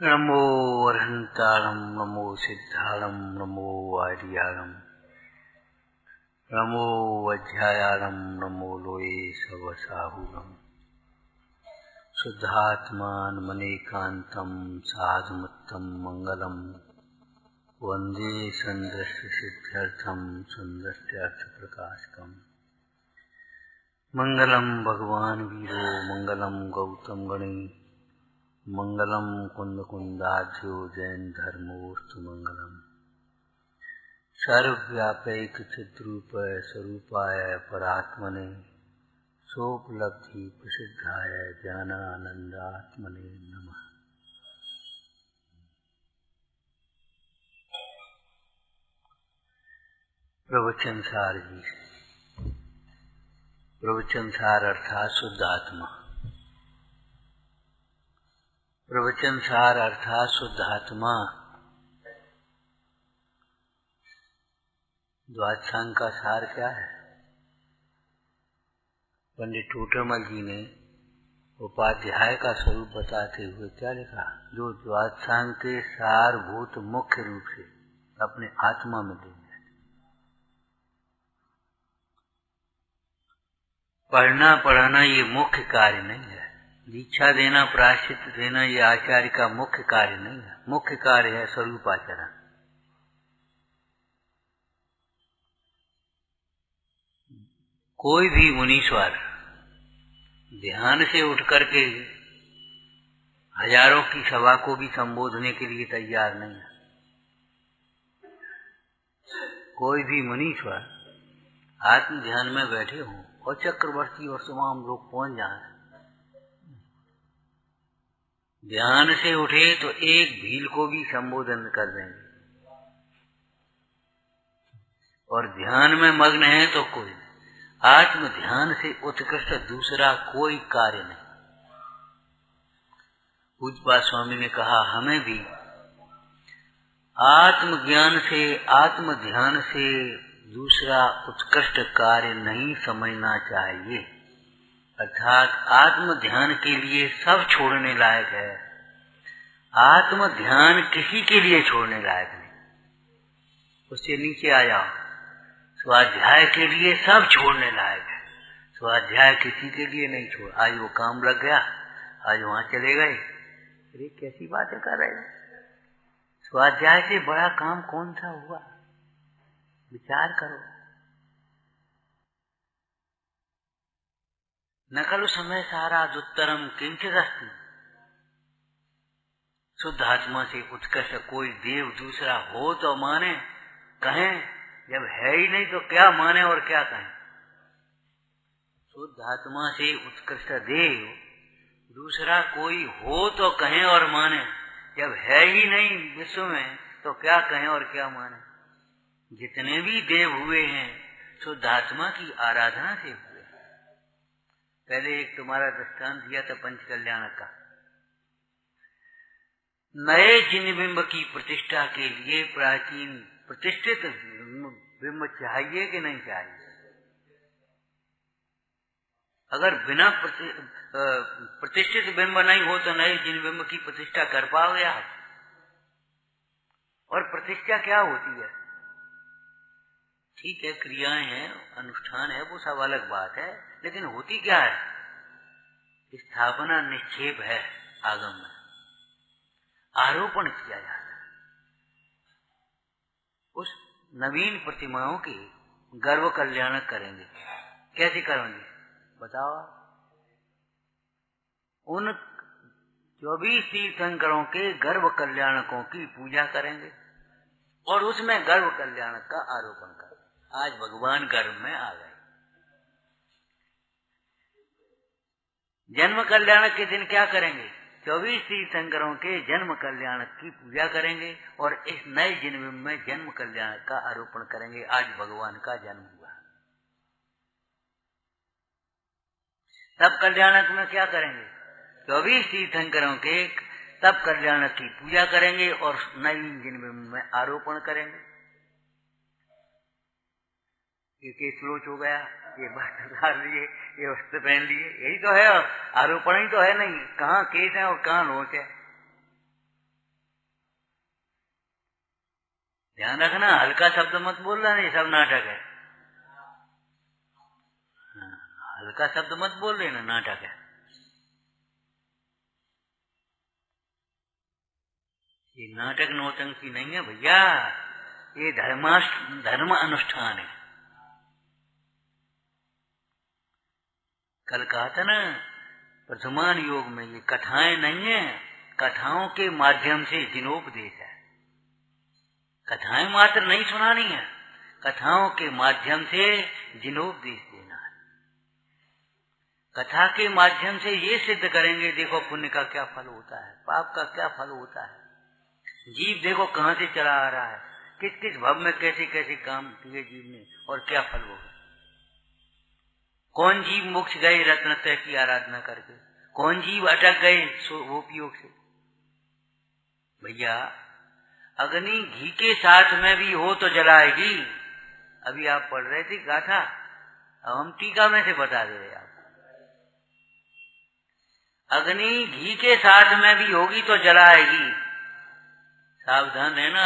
नमो अरहंताणं नमो सिद्धाणं नमो आर्याणं नमो अध्यायाणं नमो लोये सवसाहुणम् शुद्धात्मानमनेकान्तं साधुमत्तं मंगलम वंदे संदृष्टसिद्ध्यर्थं सुंदरत्यर्थप्रकाशकम् मंगलम भगवान वीरो मंगलम गौतम गणे मंगलम कुंदकुंदाध्यो जैन धर्मोस्तु मंगलम सर्वव्यापैक चिद्रूप स्वरूपाय परात्मने सोपलब्धि प्रसिद्धाय ज्ञानानंदात्मने नमः। प्रवचन सार जी। प्रवचन सार अर्थात शुद्ध आत्मा। प्रवचन सार अर्थात शुद्ध आत्मा द्वादशांग का सार क्या है? पंडित टोटरमल जी ने उपाध्याय का स्वरूप बताते हुए क्या लिखा? जो द्वादशांग के सारभूत मुख्य रूप से अपने आत्मा में लीन है। पढ़ना पढ़ाना ये मुख्य कार्य नहीं है। दीक्षा देना प्रायश्चित देना ये आचार्य का मुख्य कार्य नहीं है। मुख्य कार्य है स्वरूपाचरण। कोई भी मुनीश्वर ध्यान से उठ करके हजारों की सभा को भी संबोधने के लिए तैयार नहीं है। कोई भी मुनीश्वर आत्म ध्यान में बैठे हों और चक्रवर्ती और तमाम लोग पहुंच जाएं, ध्यान से उठे तो एक भील को भी संबोधन कर देंगे, और ध्यान में मग्न है तो कोई आत्म ध्यान से उत्कृष्ट दूसरा कोई कार्य नहीं। पूज्यपाद स्वामी ने कहा हमें भी आत्मज्ञान से आत्म ध्यान से दूसरा उत्कृष्ट कार्य नहीं समझना चाहिए। अर्थात आत्म ध्यान के लिए सब छोड़ने लायक है, आत्म ध्यान किसी के लिए छोड़ने लायक नहीं। उससे नीचे आ जाओ, स्वाध्याय के लिए सब छोड़ने लायक है, स्वाध्याय किसी के लिए नहीं छोड़। आज वो काम लग गया, आज वहां चले गए, अरे कैसी बातें कर रहे हैं? स्वाध्याय से बड़ा काम कौन सा हुआ? विचार करो। न खलु समय सारा दुत्तरम किंचित अस्ति। शुद्ध आत्मा से उत्कृष्ट कोई देव दूसरा हो तो माने, कहें, जब है ही नहीं तो क्या माने और क्या कहें। शुद्ध आत्मा से उत्कृष्ट देव दूसरा कोई हो तो कहें और माने, जब है ही नहीं विश्व में तो क्या कहें और क्या माने। जितने भी देव हुए हैं शुद्ध आत्मा की आराधना से हुए। पहले एक तुम्हारा दृष्टांत दिया था पंच कल्याण का। नए जिन बिंब की प्रतिष्ठा के लिए प्राचीन प्रतिष्ठित बिंब चाहिए कि नहीं चाहिए? अगर बिना प्रतिष्ठित बिंब नहीं हो तो नए जिन बिंब की प्रतिष्ठा कर पाओगे आप? और प्रतिष्ठा क्या होती है? ठीक है, क्रियाएं हैं, अनुष्ठान है, वो सब अलग बात है, लेकिन होती क्या है? स्थापना निक्षेप है आगम में, आरोपण किया जाता है। उस नवीन प्रतिमाओं की गर्व कल्याण करेंगे। कैसे करेंगे बताओ? उन 24 तीर्थंकरों के गर्व कल्याणकों की पूजा करेंगे और उसमें गर्व कल्याण का आरोपण करेंगे। आज भगवान गर्भ में आ गए। जन्म कल्याण के दिन क्या करेंगे? 24 तीर्थंकरों के जन्म कल्याण की पूजा करेंगे और इस नए जन्म में जन्म कल्याण का आरोपण करेंगे। आज भगवान का जन्म हुआ। तब कल्याणक में क्या करेंगे? 24 तीर्थंकरों के तब कल्याण की पूजा करेंगे और नए जन्म में आरोपण करेंगे। ये केस लोच हो गया, ये बात उतार लिए, ये वस्त्र पहन लिए, यही तो है। आरोपण ही तो है नहीं, कहाँ केस है और कहाँ लोच है। ध्यान रखना, हल्का शब्द मत बोलना, ये सब नाटक है। हल्का शब्द मत बोल रहे ना, नाटक है। ये नाटक नौटंकी नहीं है भैया, ये धर्म अनुष्ठान है। कल कहा था ना वर्तमान योग में, ये कथाएं नहीं है, कथाओं के माध्यम से जिनोपदेश है। कथाएं मात्र नहीं सुनानी है, कथाओं के माध्यम से जिनोपदेश देना है। कथा के माध्यम से ये सिद्ध करेंगे, देखो पुण्य का क्या फल होता है, पाप का क्या फल होता है। जीव देखो कहाँ से चला आ रहा है, किस किस भव में कैसे कैसे काम किए जीव ने, और क्या फल होगा। कौन जीव मोक्ष गए रत्नत्रय की आराधना करके, कौन जीव अटक गए उपयोग से। भैया अग्नि घी के साथ में भी हो तो जलाएगी। अभी आप पढ़ रहे थे गाथा, अब हम टीका में से बता दे रहे आपको। अग्नि घी के साथ में भी होगी तो जलाएगी, सावधान रहना।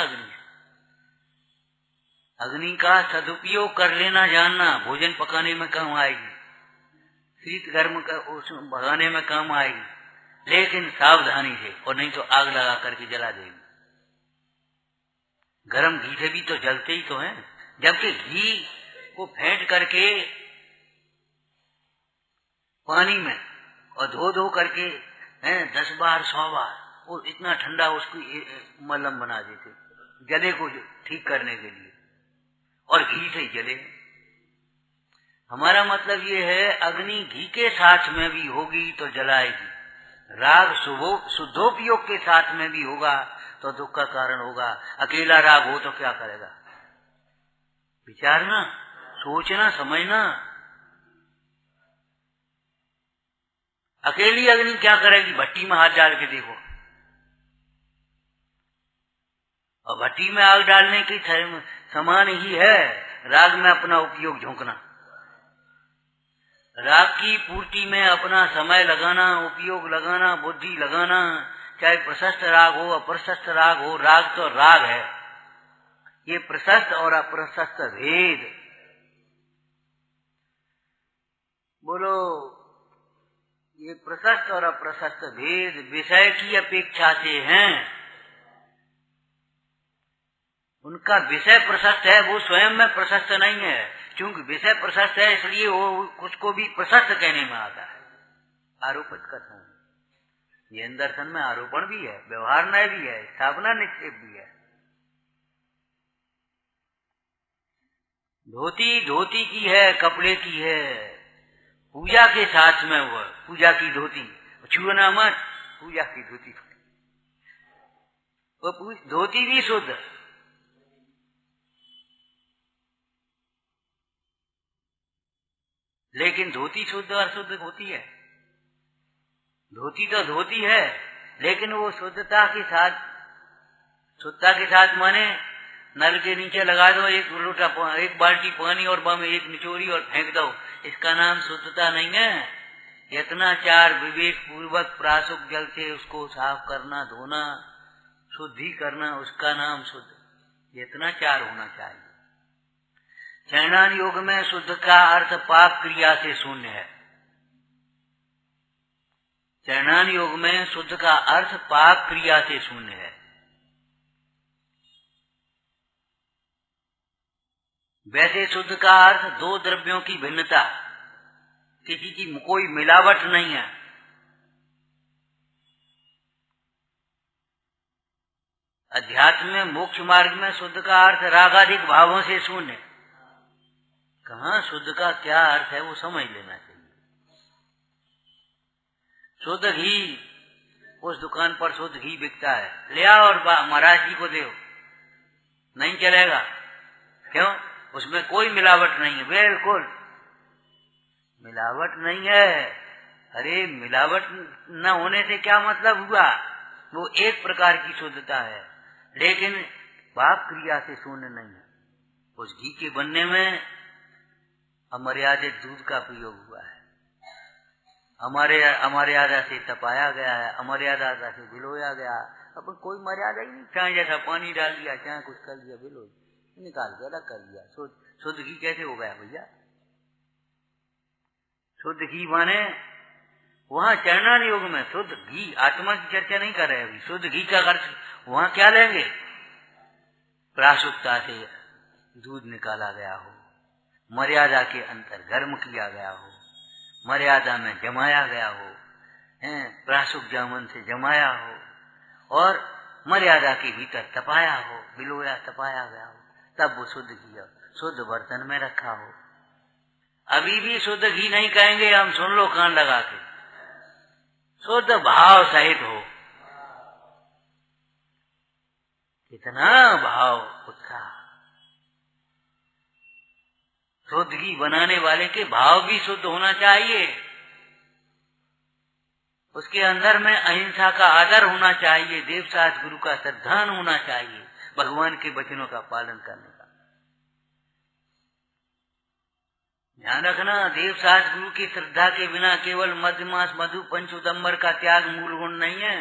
अग्नि का सदुपयोग कर लेना जानना, भोजन पकाने में काम आएगी, शीत गर्म का उसमें भगाने में काम आएगी, लेकिन सावधानी से, और नहीं तो आग लगा करके जला देगी। गरम घी से भी तो जलते ही तो हैं, जबकि घी को फेंट करके पानी में और धो धो करके 10 बार 100 बार, वो इतना ठंडा उसको मलहम बना देते जले को ठीक करने के लिए, और घी से ही जले। हमारा मतलब ये है, अग्नि घी के साथ में भी होगी तो जलाएगी, राग शुद्धोपयोग के साथ में भी होगा तो दुख का कारण होगा। अकेला राग हो तो क्या करेगा, विचारना, सोचना, समझना। अकेली अग्नि क्या करेगी, भट्टी में हाथ डाल के देखो, और भट्टी में आग डालने की समान ही है राग में अपना उपयोग झोंकना। राग की पूर्ति में अपना समय लगाना, उपयोग लगाना, बुद्धि लगाना, चाहे प्रशस्त राग हो अप्रशस्त राग हो, राग तो राग है। ये प्रशस्त और अप्रशस्त भेद, बोलो, ये प्रशस्त और अप्रशस्त भेद विषय की अपेक्षा से हैं। उनका विषय प्रशस्त है, वो स्वयं में प्रशस्त नहीं है। क्योंकि विषय प्रशस्त है इसलिए वो उसको भी प्रशस्त कहने में आता है। आरोपित कथन, ये दर्शन में आरोपण भी है, व्यवहार न्याय भी है, स्थापना निक्षेप भी है। धोती धोती की है, कपड़े की है, पूजा के साथ में वो पूजा की धोती, छुना मत, पूजा की धोती, वो धोती भी शुद्ध, लेकिन धोती शुद्ध और अशुद्ध होती है। धोती तो धोती है, लेकिन वो शुद्धता के साथ माने नल के नीचे लगा दो एक बाल्टी पानी और बम एक निचोरी और फेंक दो, इसका नाम शुद्धता नहीं है। यत्नाचार विवेक पूर्वक प्राशुक जल से उसको साफ करना, धोना, शुद्धि करना, उसका नाम शुद्ध यत्नाचार होना चाहिए। चैनान योग में शुद्ध का अर्थ पाप क्रिया से शून्य है। चैनान योग में शुद्ध का अर्थ पाप क्रिया से शून्य है। वैसे शुद्ध का अर्थ दो द्रव्यों की भिन्नता, किसी की कोई मिलावट नहीं है। अध्यात्म में मोक्ष मार्ग में शुद्ध का अर्थ रागाधिक भावों से शून्य। कहाँ शुद्ध का क्या अर्थ है वो समझ लेना चाहिए। शुद्ध घी, उस दुकान पर शुद्ध घी बिकता है, ले आओ और महाराज जी को दो, नहीं चलेगा। क्यों? उसमें कोई मिलावट नहीं है, बिल्कुल मिलावट नहीं है। अरे मिलावट न होने से क्या मतलब हुआ, वो एक प्रकार की शुद्धता है, लेकिन पाप क्रिया से शून्य नहीं है। उस घी के बनने में अमर्यादित दूध का प्रयोग हुआ है, अमर्यादा से तपाया गया है, अमर्यादा से भिगोया गया। अब कोई मर्यादा ही नहीं, चाहे जैसा पानी डाल दिया, चाहे कुछ कर दिया, भिगो निकाल के अलग कर दिया। शुद्ध घी कैसे हो गया भैया? शुद्ध घी माने वहाँ चरणान योग में शुद्ध घी, आत्मा की चर्चा नहीं कर रहे अभी। शुद्ध घी का अर्थ वहाँ क्या लेंगे? प्राशुक्ता से दूध निकाला गया हो, मर्यादा के अंतर गर्म किया गया हो, मर्यादा में जमाया गया हो, प्राशुक जामन से जमाया हो, और मर्यादा के भीतर तपाया हो, बिलोया तपाया गया हो, तब वो शुद्ध घी शुद्ध बर्तन में रखा हो। अभी भी शुद्ध घी नहीं कहेंगे हम, सुन लो कान लगा के। शुद्ध भाव सहित हो। कितना भाव, उत्साह। शुद्ध घी बनाने वाले के भाव भी शुद्ध होना चाहिए। उसके अंदर में अहिंसा का आदर होना चाहिए, देवशास्त्र गुरु का श्रद्धान होना चाहिए, भगवान के वचनों का पालन करने का। ध्यान रखना, देवशास्त्र गुरु की श्रद्धा के बिना केवल मध्यमास मधु पंचोदम्बर का त्याग मूल गुण नहीं है।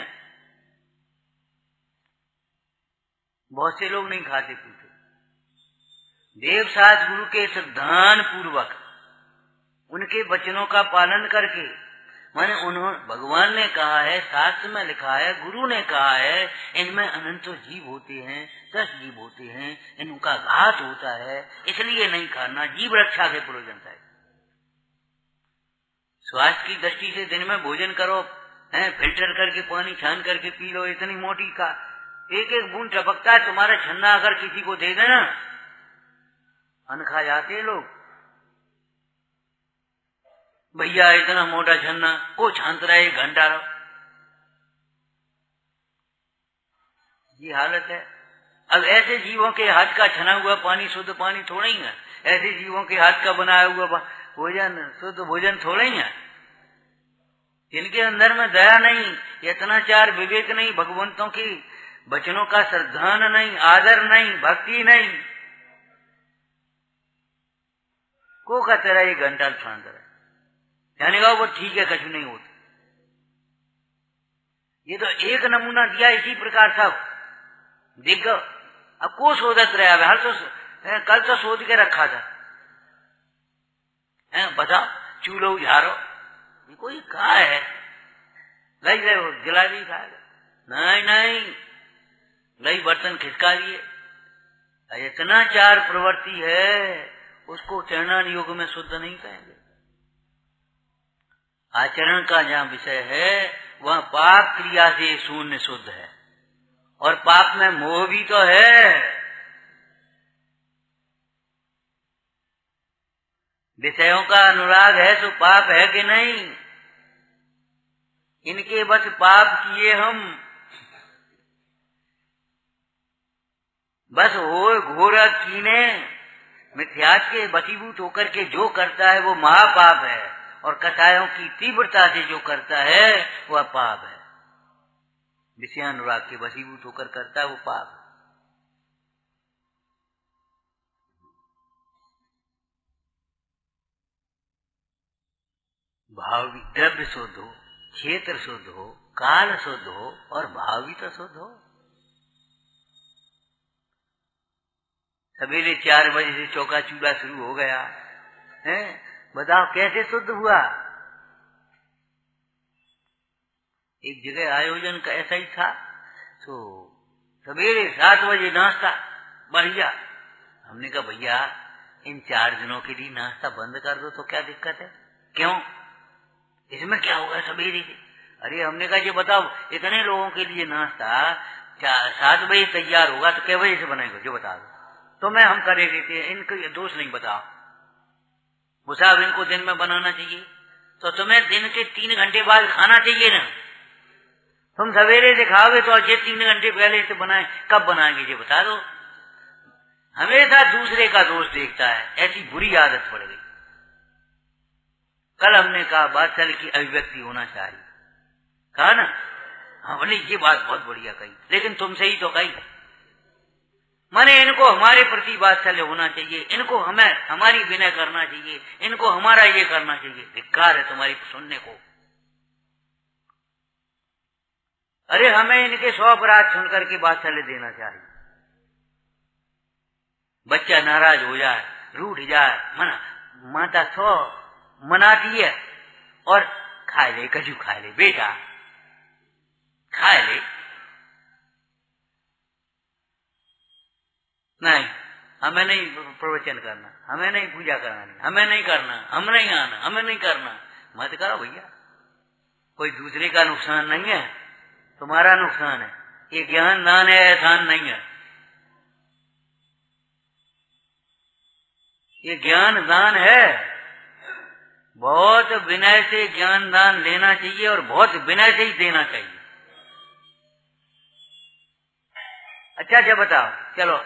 बहुत से लोग नहीं खाते पीते। देवशास्त्र गुरु के श्रद्धान पूर्वक उनके वचनों का पालन करके, माने उन्होंने, भगवान ने कहा है, शास्त्र में लिखा है, गुरु ने कहा है, इनमें अनंत जीव होते हैं, 10 जीव होते हैं, इनका घात होता है, इसलिए नहीं खाना, जीव रक्षा के प्रयोजन है। स्वास्थ्य की दृष्टि से दिन में भोजन करो, फिल्टर करके पानी छान करके पी लो, इतनी मोटी का एक एक बूंद टपकता है। तुम्हारा छन्ना अगर किसी को दे देना, अन्न खा जाते लोग। भैया इतना मोटा छन्ना, वो छानत रहे 1 घंटा रहो, ये हालत है। अब ऐसे जीवों के हाथ का छना हुआ पानी शुद्ध पानी थोड़ा ही है, ऐसे जीवों के हाथ का बनाया हुआ भोजन शुद्ध भोजन थोड़ा ही है। जिनके अंदर में दया नहीं, यत्नाचार, विवेक नहीं, भगवंतों की वचनों का श्रद्धान नहीं, आदर नहीं, भक्ति नहीं, को का तेरा 1 घंटा छानता रहे, कहने का वो ठीक है, कछु नहीं होता। ये तो एक नमूना दिया। इसी प्रकार सब देख, अब को शोधत रहे, हर तो कल तो शोध के रखा था, बताओ चूल्हो झारो, ये कोई कहा है लई रहे जला भी खाएगा? नहीं, लई बर्तन खिसका लिए। इतना चार प्रवृत्ति है, उसको चरणान योग में शुद्ध नहीं कहेंगे। आचरण का जहाँ विषय है, वह पाप क्रिया से शून्य शुद्ध है, और पाप में मोह भी तो है। विषयों का अनुराग है तो पाप है कि नहीं? इनके बस पाप किए हम, बस हो घोर कीने मिथ्यात्व के वशीभूत होकर के जो करता है वो महापाप है, और कटायों की तीव्रता से जो करता है वह पाप है। विषयानुराग के वशीभूत होकर करता है वो पाप है। भाव भी द्रव्य शुद्ध हो, क्षेत्र शुद्ध हो, काल शुद्ध हो, और भाव भी तो शुद्ध हो। सवेरे 4 बजे से चौका चूल्हा शुरू हो गया है, बताओ कैसे शुद्ध हुआ? एक जगह आयोजन का ऐसा ही था, तो सवेरे 7 बजे नाश्ता बढ़िया। हमने कहा भैया इन 4 दिनों के लिए नाश्ता बंद कर दो तो क्या दिक्कत है? क्यों, इसमें क्या होगा सवेरे से? अरे हमने कहा ये बताओ, इतने लोगों के लिए नाश्ता 7 बजे तैयार होगा तो क्या बजे से बनाएगा, जो बता दो। तो मैं हम करे देते हैं, इनको ये दोष नहीं बताओ, वो साहब इनको दिन में बनाना चाहिए, तो तुम्हें दिन के 3 घंटे बाद खाना चाहिए ना। तुम सवेरे से खाओगे तो ये 3 घंटे पहले से बनाए, कब बनाएंगे ये बता दो। हमेशा दूसरे का दोष देखता है, ऐसी बुरी आदत पड़ गई। कल हमने कहा वात्सल्य की अभिव्यक्ति होना चाहिए, कहा ना, हमने ये बात बहुत बढ़िया कही, लेकिन तुमसे ही तो कही। माने इनको हमारे प्रति वात्सल्य होना चाहिए, इनको हमें हमारी विनय करना चाहिए, इनको हमारा ये करना चाहिए। धिक्कार है तुम्हारी सुनने को, अरे हमें इनके 100 अपराध सुन करके वात्सल्य देना चाहिए। बच्चा नाराज हो जाए, रूठ जाए, मना, माता 100 मनाती है और खा ले, कजू खा ले बेटा, खा ले। नहीं, हमें नहीं प्रवचन करना, हमें नहीं पूजा करानी, हमें नहीं करना, हम नहीं आना, हमें नहीं करना। मत करो भैया, कोई दूसरे का नुकसान नहीं है, तुम्हारा नुकसान है। ये ज्ञान दान है, एहसान नहीं है। ये ज्ञान दान है। बहुत विनय से ज्ञान दान लेना चाहिए और बहुत विनय से ही देना चाहिए। अच्छा जब बताओ, चलो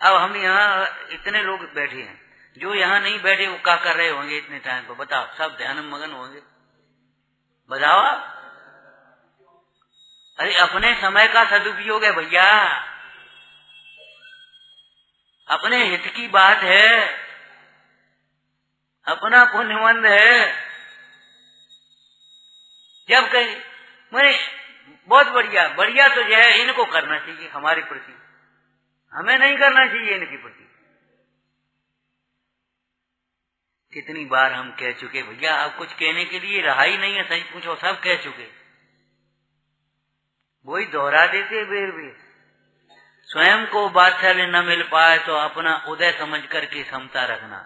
अब हम यहाँ इतने लोग बैठे हैं, जो यहाँ नहीं बैठे वो क्या कर रहे होंगे इतने टाइम पर? बताओ, सब ध्यान में मगन होंगे। बताओ आप। अरे अपने समय का सदुपयोग है भैया, अपने हित की बात है, अपना पुण्यमंद है। जब कहीं मैंने बहुत बढ़िया बढ़िया तो जो है इनको करना चाहिए हमारे प्रति, हमें नहीं करना चाहिए इनके प्रति। कितनी बार हम कह चुके भैया, अब कुछ कहने के लिए रहा ही नहीं है। सही पूछो, सब कह चुके, वही दोहरा देते बेर बेर। स्वयं को वात्सल्य न मिल पाए तो अपना उदय समझ करके समता रखना,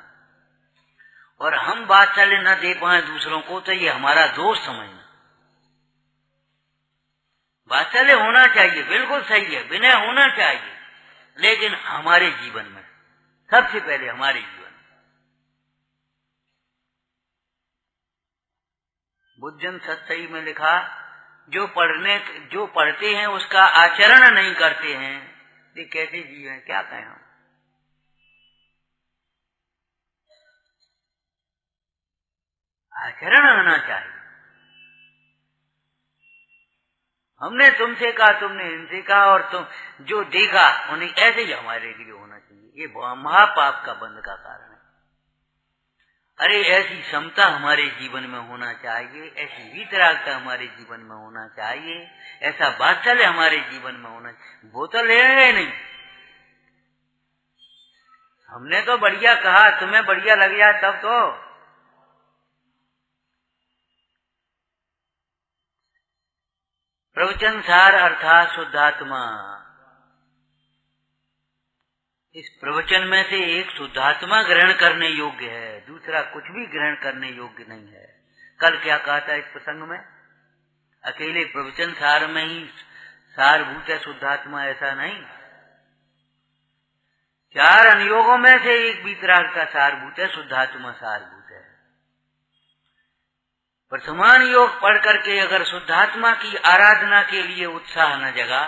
और हम वात्सल्य न दे पाए दूसरों को तो ये हमारा दोष समझना। वात्सल्य होना चाहिए, बिल्कुल सही है, विनय होना चाहिए, लेकिन हमारे जीवन में, सबसे पहले हमारे जीवन में। बुद्धजन सत्सई में लिखा, जो पढ़ते हैं उसका आचरण नहीं करते हैं, ये कैसे जीव हैं? क्या कहें हम? आचरण होना चाहिए। हमने तुमसे कहा, तुमने इनसे कहा, और तुम जो देखा उन्हें ऐसे ही हमारे लिए होना चाहिए। ये महापाप का बंध का कारण है। अरे ऐसी समता हमारे जीवन में होना चाहिए, ऐसी वीतरागता हमारे जीवन में होना चाहिए, ऐसा वात्सल्य हमारे जीवन में होना चाहिए। वो तो ले नहीं, हमने तो बढ़िया कहा, तुम्हें बढ़िया लग जाए तब तो। प्रवचन सार अर्थात शुद्धात्मा। इस प्रवचन में से एक शुद्धात्मा ग्रहण करने योग्य है, दूसरा कुछ भी ग्रहण करने योग्य नहीं है। कल क्या कहा था इस प्रसंग में? अकेले प्रवचन सार में ही सारभूत है शुद्धात्मा, ऐसा नहीं। 4 अनुयोगों में से एक वीतराग का सारभूत है, शुद्धात्मा सारभूत है। वर्तमान योग पढ़ करके अगर शुद्धात्मा की आराधना के लिए उत्साह न जगा,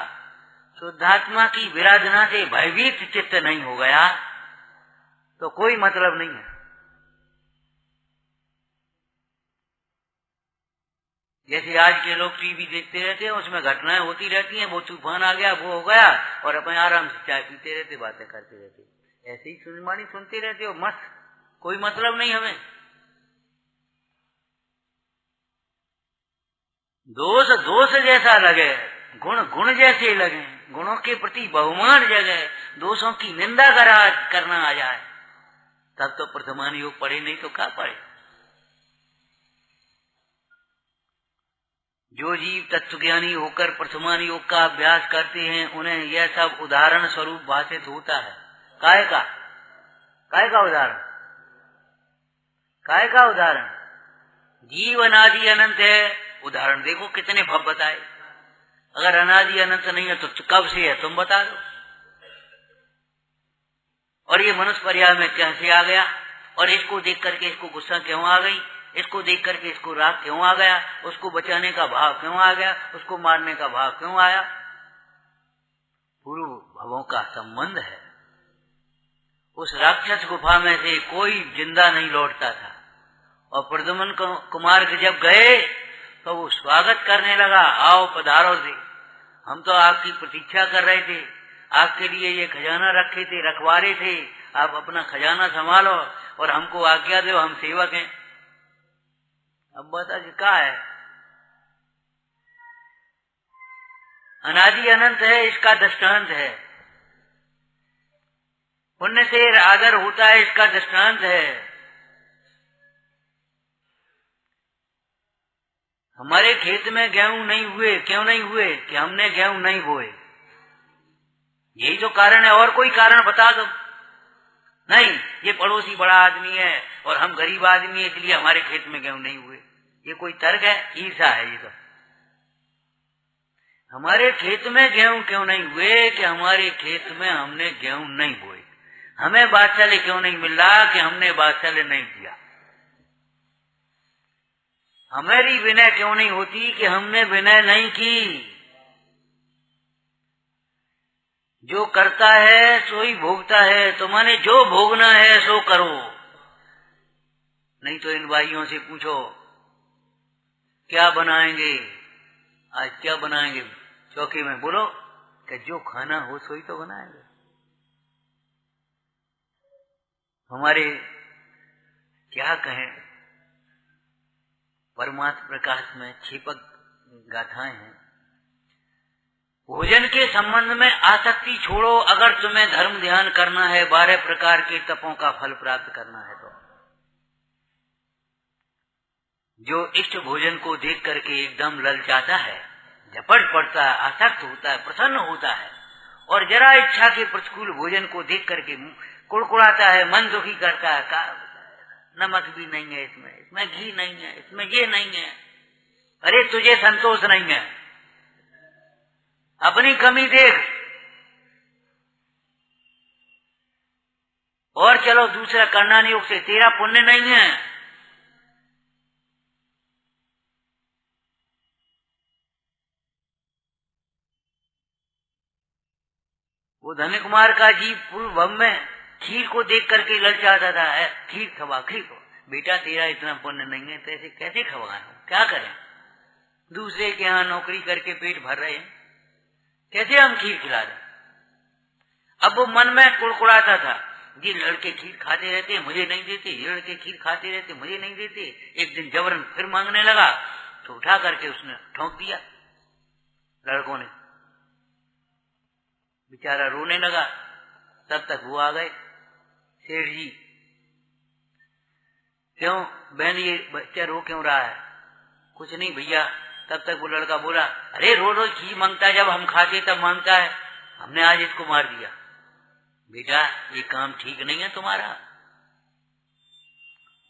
शुद्धात्मा की विराधना से भयभीत चित्त नहीं हो गया, तो कोई मतलब नहीं है। जैसे आज के लोग टीवी देखते रहते हैं, उसमें घटनाएं होती रहती हैं, वो तूफान आ गया, वो हो गया, और अपने आराम से चाय पीते रहते, बातें करते रहते, ऐसे ही सुनवानी सुनते रहते हो, मस्त, कोई मतलब नहीं हमें। दोष दोष जैसा लगे, गुण गुण जैसे लगे, गुणों के प्रति बहुमान जगे, दोषों की निंदा करना आ जाए, तब तो प्रथमान योग पढ़े, नहीं तो क्या पढ़े। जो जीव तत्वज्ञानी होकर प्रथमान योग का अभ्यास करते हैं, उन्हें यह सब उदाहरण स्वरूप भाषित होता है। काय का उदाहरण? काय का उदाहरण? जीव अनादि अनंत है, उदाहरण देखो कितने भव बताए। अगर अनादि अनंत नहीं है तो कब से है, तुम बता दो। और ये मनुष्य पर्याय में कैसे आ गया, और इसको देख करके इसको गुस्सा क्यों आ गई, इसको देख करके इसको राग क्यों आ गया, उसको बचाने का भाव क्यों आ गया, उसको मारने का भाव क्यों आया? पूर्व भवों का संबंध है। उस राक्षस गुफा में से कोई जिंदा नहीं लौटता था, और प्रद्युम्न कुमार के जब गए तो वो स्वागत करने लगा, आओ पधारो से, हम तो आपकी प्रतीक्षा कर रहे थे, आपके लिए ये खजाना रखे थे, रखवारे थे, आप अपना खजाना संभालो और हमको आज्ञा दो, हम सेवक हैं। अब बता जी क्या है? अनादि अनंत है, इसका दृष्टांत है। पुण्य से आदर होता है, इसका दृष्टांत है। हमारे खेत में गेहूं नहीं हुए, क्यों नहीं हुए? कि हमने गेहूं नहीं बोए। यही तो कारण है, और कोई कारण बता दो। नहीं, ये पड़ोसी बड़ा आदमी है और हम गरीब आदमी है, इसलिए हमारे खेत में गेहूं नहीं हुए। ये कोई तर्क है? ईर्ष्या है ये तो। हमारे खेत में गेहूं क्यों नहीं हुए? कि हमारे खेत में हमने गेहूं नहीं बोए। हमें वात्सल्य क्यों नहीं मिल रहा? कि हमने वात्सल्य नहीं दिया। हमारी विनय क्यों नहीं होती? कि हमने विनय नहीं की। जो करता है सो ही भोगता है, तो माने जो भोगना है सो करो। नहीं तो इन भाइयों से पूछो क्या बनाएंगे आज, क्या बनाएंगे चौकी में? बोलो कि जो खाना हो सो ही तो बनाएंगे। हमारे क्या कहें, परमात्म प्रकाश में छिपक गाथाएं हैं। भोजन के संबंध में आसक्ति छोड़ो। अगर तुम्हें धर्म ध्यान करना है, 12 प्रकार के तपों का फल प्राप्त करना है, तो जो इष्ट भोजन को देख करके एकदम ललचाता है, झपट पड़ता है, आसक्त होता है, प्रसन्न होता है, और जरा इच्छा के प्रतिकूल भोजन को देख करके कुड़कुड़ाता है, मन दुखी करता है, नमक भी नहीं है इसमें, इसमें घी नहीं है, इसमें ये नहीं है। अरे तुझे संतोष नहीं है, अपनी कमी देख और चलो दूसरा करना नहीं, उससे तेरा पुण्य नहीं है। वो धन्य कुमार का जीव पूर्व भव में खीर को देख करके ललचाता था, है खीर खवा, खीर खवा। बेटा तेरा इतना पुण्य नहीं है, तो ऐसे कैसे खवाएं? क्या करें? दूसरे के यहाँ नौकरी करके पेट भर रहे हैं, कैसे हम खीर खिला दें? अब वो मन में कुड़कुड़ाता था, ये लड़के खीर खाते रहते मुझे नहीं देते, ये लड़के खीर खाते रहते मुझे नहीं देते। एक दिन जबरन फिर मांगने लगा, तो उठा करके उसने ठोंक दिया। लड़कों ने, बेचारा रोने लगा। तब तक वो आ गए, सेठ जी। क्यों बहन, ये बच्चा रो क्यों रहा है? कुछ नहीं भैया। तब तक वो लड़का बोला, अरे रोज रोज खीर मांगता है, जब हम खाते तब मांगता है, हमने आज इसको मार दिया। बेटा ये काम ठीक नहीं है तुम्हारा।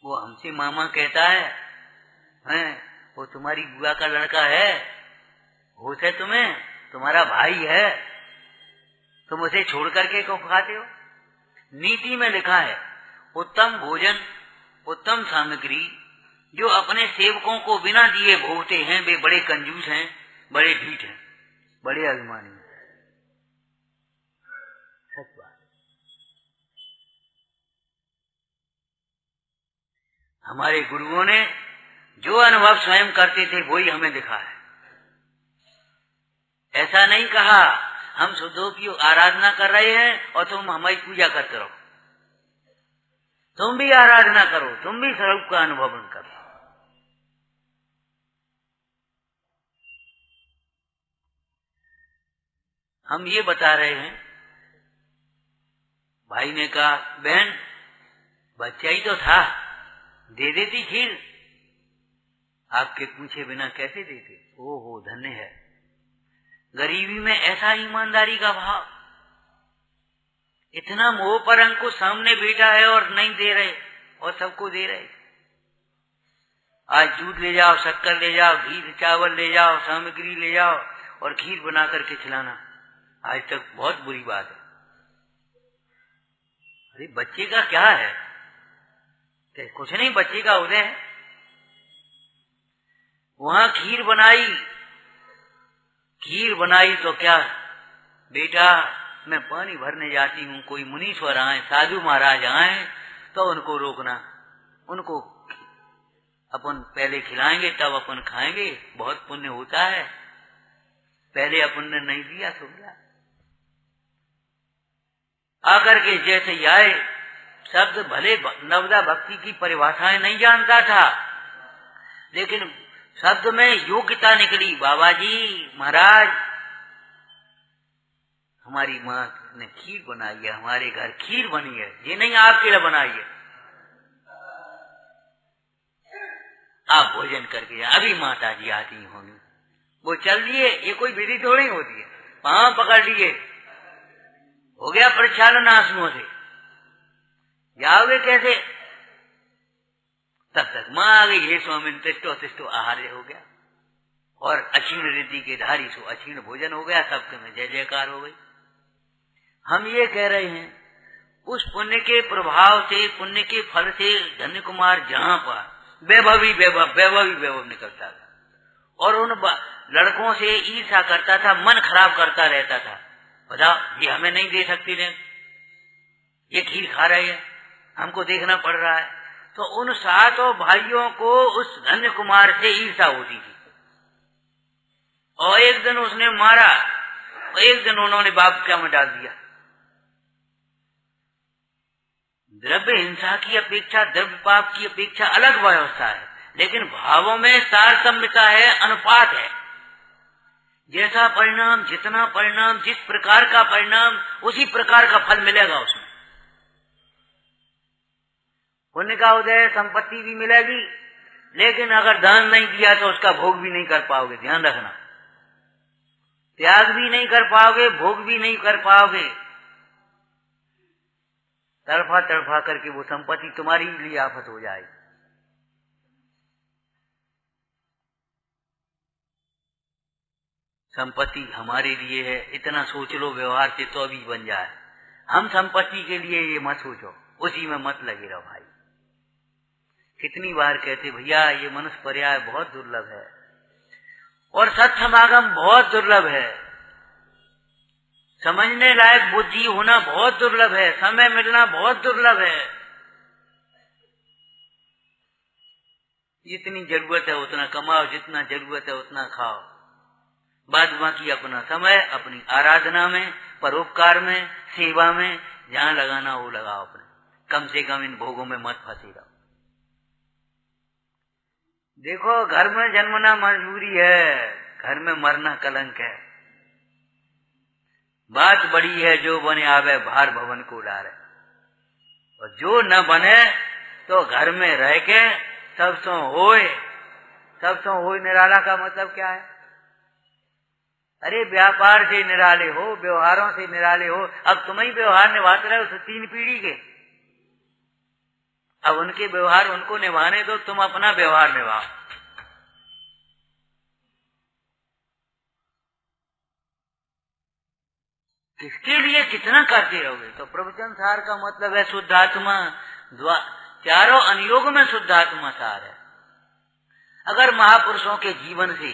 वो हमसे मामा कहता है, वो तुम्हारी बुआ का लड़का है, होश है तुम्हें, तुम्हारा भाई है, तुम उसे छोड़ करके क्यों खाते हो? नीति में लिखा है, उत्तम भोजन, उत्तम सामग्री जो अपने सेवकों को बिना दिए भोगते हैं, वे बड़े कंजूस हैं, बड़े ढीठ हैं, बड़े अभिमानी हैं। सच बात। हमारे गुरुओं ने जो अनुभव स्वयं करते थे वही हमें दिखा है। ऐसा नहीं कहा हम शुद्धों की आराधना कर रहे हैं और तुम हमारी पूजा करते रहो। तुम भी आराधना करो, तुम भी स्वरूप का अनुभव करो। हम ये बता रहे हैं, भाई ने कहा बहन बच्चा ही तो था, दे देती खीर, आपके पूछे बिना कैसे देते? ओहो धन्य है। गरीबी में ऐसा ईमानदारी का भाव, इतना मोह पर अंकुश सामने बैठा है और नहीं दे रहे, और सबको दे रहे। आज दूध ले जाओ, शक्कर ले जाओ, घी चावल ले जाओ, सामग्री ले जाओ और खीर बना करके खिलाना आज तक बहुत बुरी बात है। अरे बच्चे का क्या है? कुछ नहीं, बच्चे का उदय है। वहां खीर बनाई तो क्या, बेटा मैं पानी भरने जाती हूँ, कोई मुनीश्वर आए, साधु महाराज आए तो उनको रोकना, उनको अपन पहले खिलाएंगे तब अपन खाएंगे, बहुत पुण्य होता है। पहले अपन ने नहीं दिया तो क्या? आकर के जैसे ही आए, शब्द भले नवदा भक्ति की परिभाषाएं नहीं जानता था, लेकिन शब्द में योग्यता निकली। बाबा जी महाराज हमारी माँ ने खीर बनाई है, हमारे घर खीर बनी है, ये नहीं आपके लिए बनाई है, आप भोजन करके अभी माता जी आती होंगी, वो चल दिए, ये कोई विधि थोड़ी होती है, पांव पकड़ लिए, हो गया प्रक्षालन आसनों से, जाओगे कैसे? तब तक माँ आ गई, हे स्वामी तिष्ठो तिष्ठो आहार्य हो गया, और अक्षीण रीति के धारी सो अक्षीण भोजन हो गया, सबके में जय जयकार हो गई। हम ये कह रहे हैं, उस पुण्य के प्रभाव से, पुण्य के फल से धन्य कुमार जहाँ पर वैभवी वैभव निकलता था, और उन लड़कों से ईर्ष्या करता था, मन खराब करता रहता था, बताओ ये हमें नहीं दे सकती ने, ये खीर खा रही है, हमको देखना पड़ रहा है। तो उन सातों भाइयों को उस धन्य कुमार से ईर्ष्या होती थी, और एक दिन उसने मारा, और एक दिन उन्होंने बाप क्या में डाल दिया। द्रव्य हिंसा की अपेक्षा, द्रव्य पाप की अपेक्षा अलग व्यवस्था है, लेकिन भावों में तारतम्यता है, अनुपात है। जैसा परिणाम, जितना परिणाम, जिस प्रकार का परिणाम, उसी प्रकार का फल मिलेगा उसमें। पुण्य का उदय, संपत्ति भी मिलेगी, लेकिन अगर दान नहीं दिया तो उसका भोग भी नहीं कर पाओगे, ध्यान रखना। त्याग भी नहीं कर पाओगे, भोग भी नहीं कर पाओगे, तड़फा तड़फा करके वो संपत्ति तुम्हारी लिए आफत हो जाएगी। संपत्ति हमारे लिए है, इतना सोच लो व्यवहार से तो अभी बन जाए। हम संपत्ति के लिए ये मत सोचो, उसी में मत लगे रहो भाई। कितनी बार कहते भैया ये मनुष्य पर्याय बहुत दुर्लभ है, और सत्समागम बहुत दुर्लभ है, समझने लायक बुद्धि होना बहुत दुर्लभ है, समय मिलना बहुत दुर्लभ है। जितनी जरूरत है उतना कमाओ, जितना जरूरत है उतना खाओ, बाद बाकी अपना समय अपनी आराधना में, परोपकार में, सेवा में जहाँ लगाना वो लगाओ अपने, कम से कम इन भोगों में मत फंसे रहो। देखो घर में जन्मना मजबूरी है, घर में मरना कलंक है। बात बड़ी है, जो बने आवे भार भवन को डारे, और जो न बने तो घर में रह के सब सो होए। सब सो होए निराला का मतलब क्या है? अरे व्यापार से निराले हो, व्यवहारों से निराले हो। अब तुम ही व्यवहार निभाते रहे हो 3 पीढ़ी के, अब उनके व्यवहार उनको निभाने दो, तुम अपना व्यवहार निभाओ। किसके लिए कितना करते रहोगे? तो प्रवचन सार का मतलब है शुद्धात्मा, चारों अनुयोग में शुद्धात्मा सार है। अगर महापुरुषों के जीवन से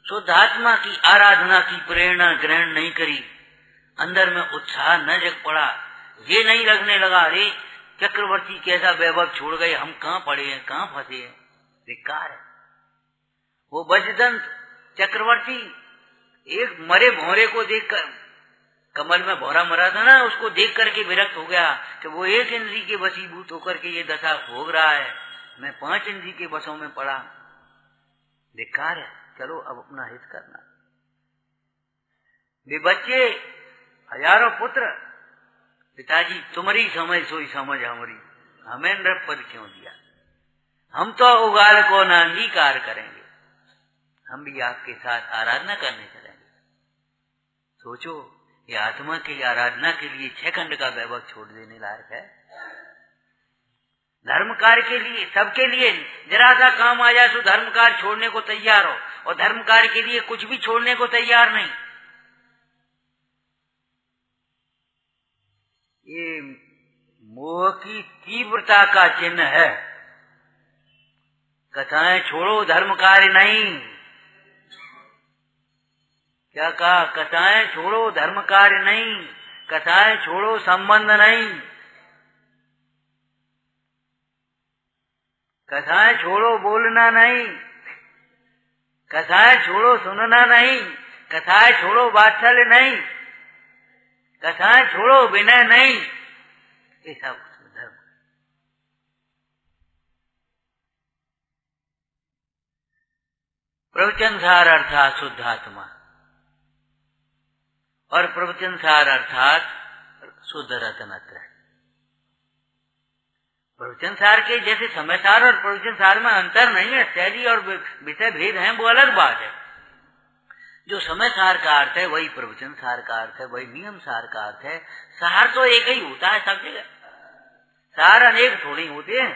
शुद्धात्मा की आराधना की प्रेरणा ग्रहण नहीं करी, अंदर में उत्साह न जग पड़ा, ये नहीं लगने लगा अरे चक्रवर्ती कैसा वैभव छोड़ गए, हम कहाँ पड़े हैं, कहाँ फंसे हैं, बेकार है। वो बजदंत चक्रवर्ती एक मरे भौरे को देखकर, कमल में भौरा मरा था ना, उसको देख करके विरक्त हो गया कि वो एक इंद्री के वशीभूत होकर के ये दशा भोग रहा है, मैं 5 इंद्री के वशों में पड़ा, बेकार है। चलो अब अपना हित करना। वे बच्चे हजारों पुत्र, पिताजी तुम्हारी समझ सोई समझ हमारी, हमें नृप पद क्यों दिया, हम तो उगाल को न अंगीकार करेंगे, हम भी आपके साथ आराधना करने चलेंगे। सोचो ये आत्मा की आराधना के लिए 6 खंड का वैभव छोड़ देने लायक है। धर्म कार्य के लिए, सबके लिए जरा सा काम आ जाए तो धर्म कार्य छोड़ने को तैयार हो, और धर्म कार्य के लिए कुछ भी छोड़ने को तैयार नहीं। ये मोह की तीव्रता का चिन्ह है। कथाएं छोड़ो, धर्म कार्य नहीं। क्या कहा? कथाएं छोड़ो, धर्म कार्य नहीं। कथाएं छोड़ो, संबंध नहीं। कथाएं छोड़ो, बोलना नहीं। कथाएं छोड़ो, सुनना नहीं। कथाएं छोड़ो, वात्सल्य नहीं। कथाएं छोड़ो, विनय नहीं। ये सब धर्म। प्रवचन सार अर्थात शुद्धात्मा, और प्रवचन सार अर्थात शुद्ध रत्नत्रय। प्रवचन सार के जैसे समय सार और प्रवचन सार में अंतर नहीं है, शैली और विषय भेद है, वो अलग बात है। जो समय सार का अर्थ है वही प्रवचन सार का अर्थ है, वही नियम सार का अर्थ है। सार तो एक ही होता है सब जगह, सार अनेक थोड़ी होते हैं।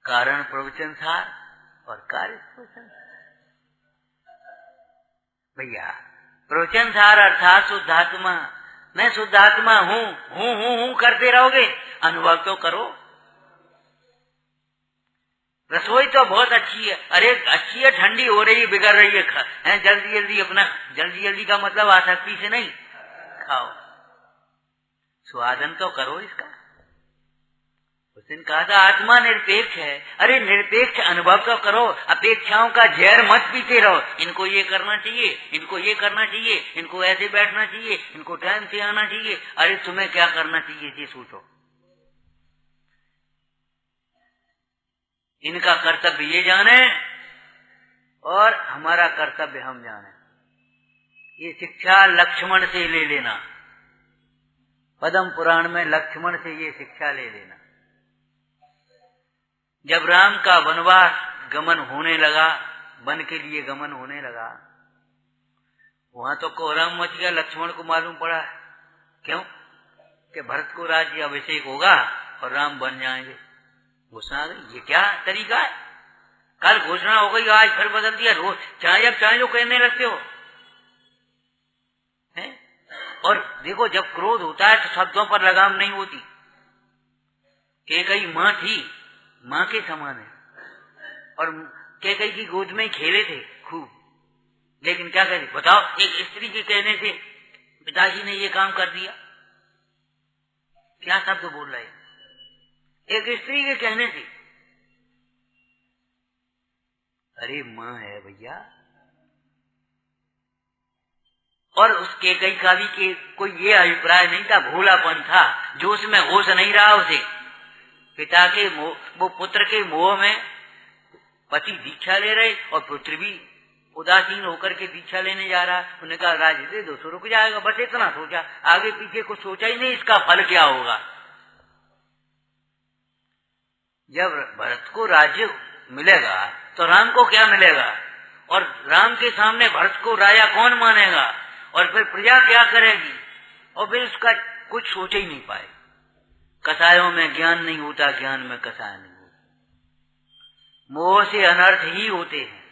कारण प्रवचन सार और कार्य प्रवचन सार। भैया प्रवचन सार अर्थात शुद्धात्मा, मैं शुद्धात्मा हूँ करते रहोगे, अनुभव तो करो। रसोई तो बहुत अच्छी है, अरे अच्छी है, ठंडी हो रही है, बिगड़ रही है, जल्दी जल्दी अपना, जल्दी जल्दी का मतलब आसक्ति से नहीं खाओ, स्वादन तो करो इसका। उस दिन कहा था आत्मा निरपेक्ष है, अरे निरपेक्ष अनुभव तो करो, अपेक्षाओं का जहर मत पीते रहो। इनको ये करना चाहिए, इनको ये करना चाहिए, इनको ऐसे बैठना चाहिए, इनको टाइम से आना चाहिए। अरे तुम्हें क्या करना चाहिए ये सोचो। इनका कर्तव्य ये जाने और हमारा कर्तव्य हम जाने। ये शिक्षा लक्ष्मण से ले लेना, पद्म पुराण में लक्ष्मण से ये शिक्षा ले लेना। जब राम का वनवास गमन होने लगा, वन के लिए गमन होने लगा, वहां तो कोहराम मच गया। लक्ष्मण को मालूम पड़ा, क्यों कि भरत को राज्य अभिषेक होगा और राम बन जाएंगे। घोषणा आ गई, ये क्या तरीका है? कल घोषणा हो गई, आज फिर बदल दिया। रोज चाहे अब चाहे जो कहने लगते हो है? और देखो जब क्रोध होता है तो शब्दों पर लगाम नहीं होती। केकई माँ थी, माँ के समान है, और केकई की गोद में खेले थे खूब, लेकिन क्या करे बताओ, एक स्त्री के कहने से पिताजी ने ये काम कर दिया। क्या शब्द बोल रहे हैं? एक स्त्री के कहने से। अरे माँ है भैया। और उस केकई का भी के कोई ये अभिप्राय नहीं था, भोलापन था, जो उसमें होश नहीं रहा उसे। पिता के मोह, वो पुत्र के मोह में पति दीक्षा ले रहे और पुत्र भी उदासीन होकर के दीक्षा लेने जा रहा। उन्होंने कहा राज्य दे दो तो रुक जाएगा, बस इतना सोचा, आगे पीछे कुछ सोचा ही नहीं इसका फल क्या होगा। जब भरत को राज्य मिलेगा तो राम को क्या मिलेगा, और राम के सामने भरत को राजा कौन मानेगा, और फिर प्रजा क्या करेगी, और फिर उसका कुछ सोच ही नहीं पाए। कसायों में ज्ञान नहीं होता, ज्ञान में कसाय नहीं होता। मोह से अनर्थ ही होते हैं,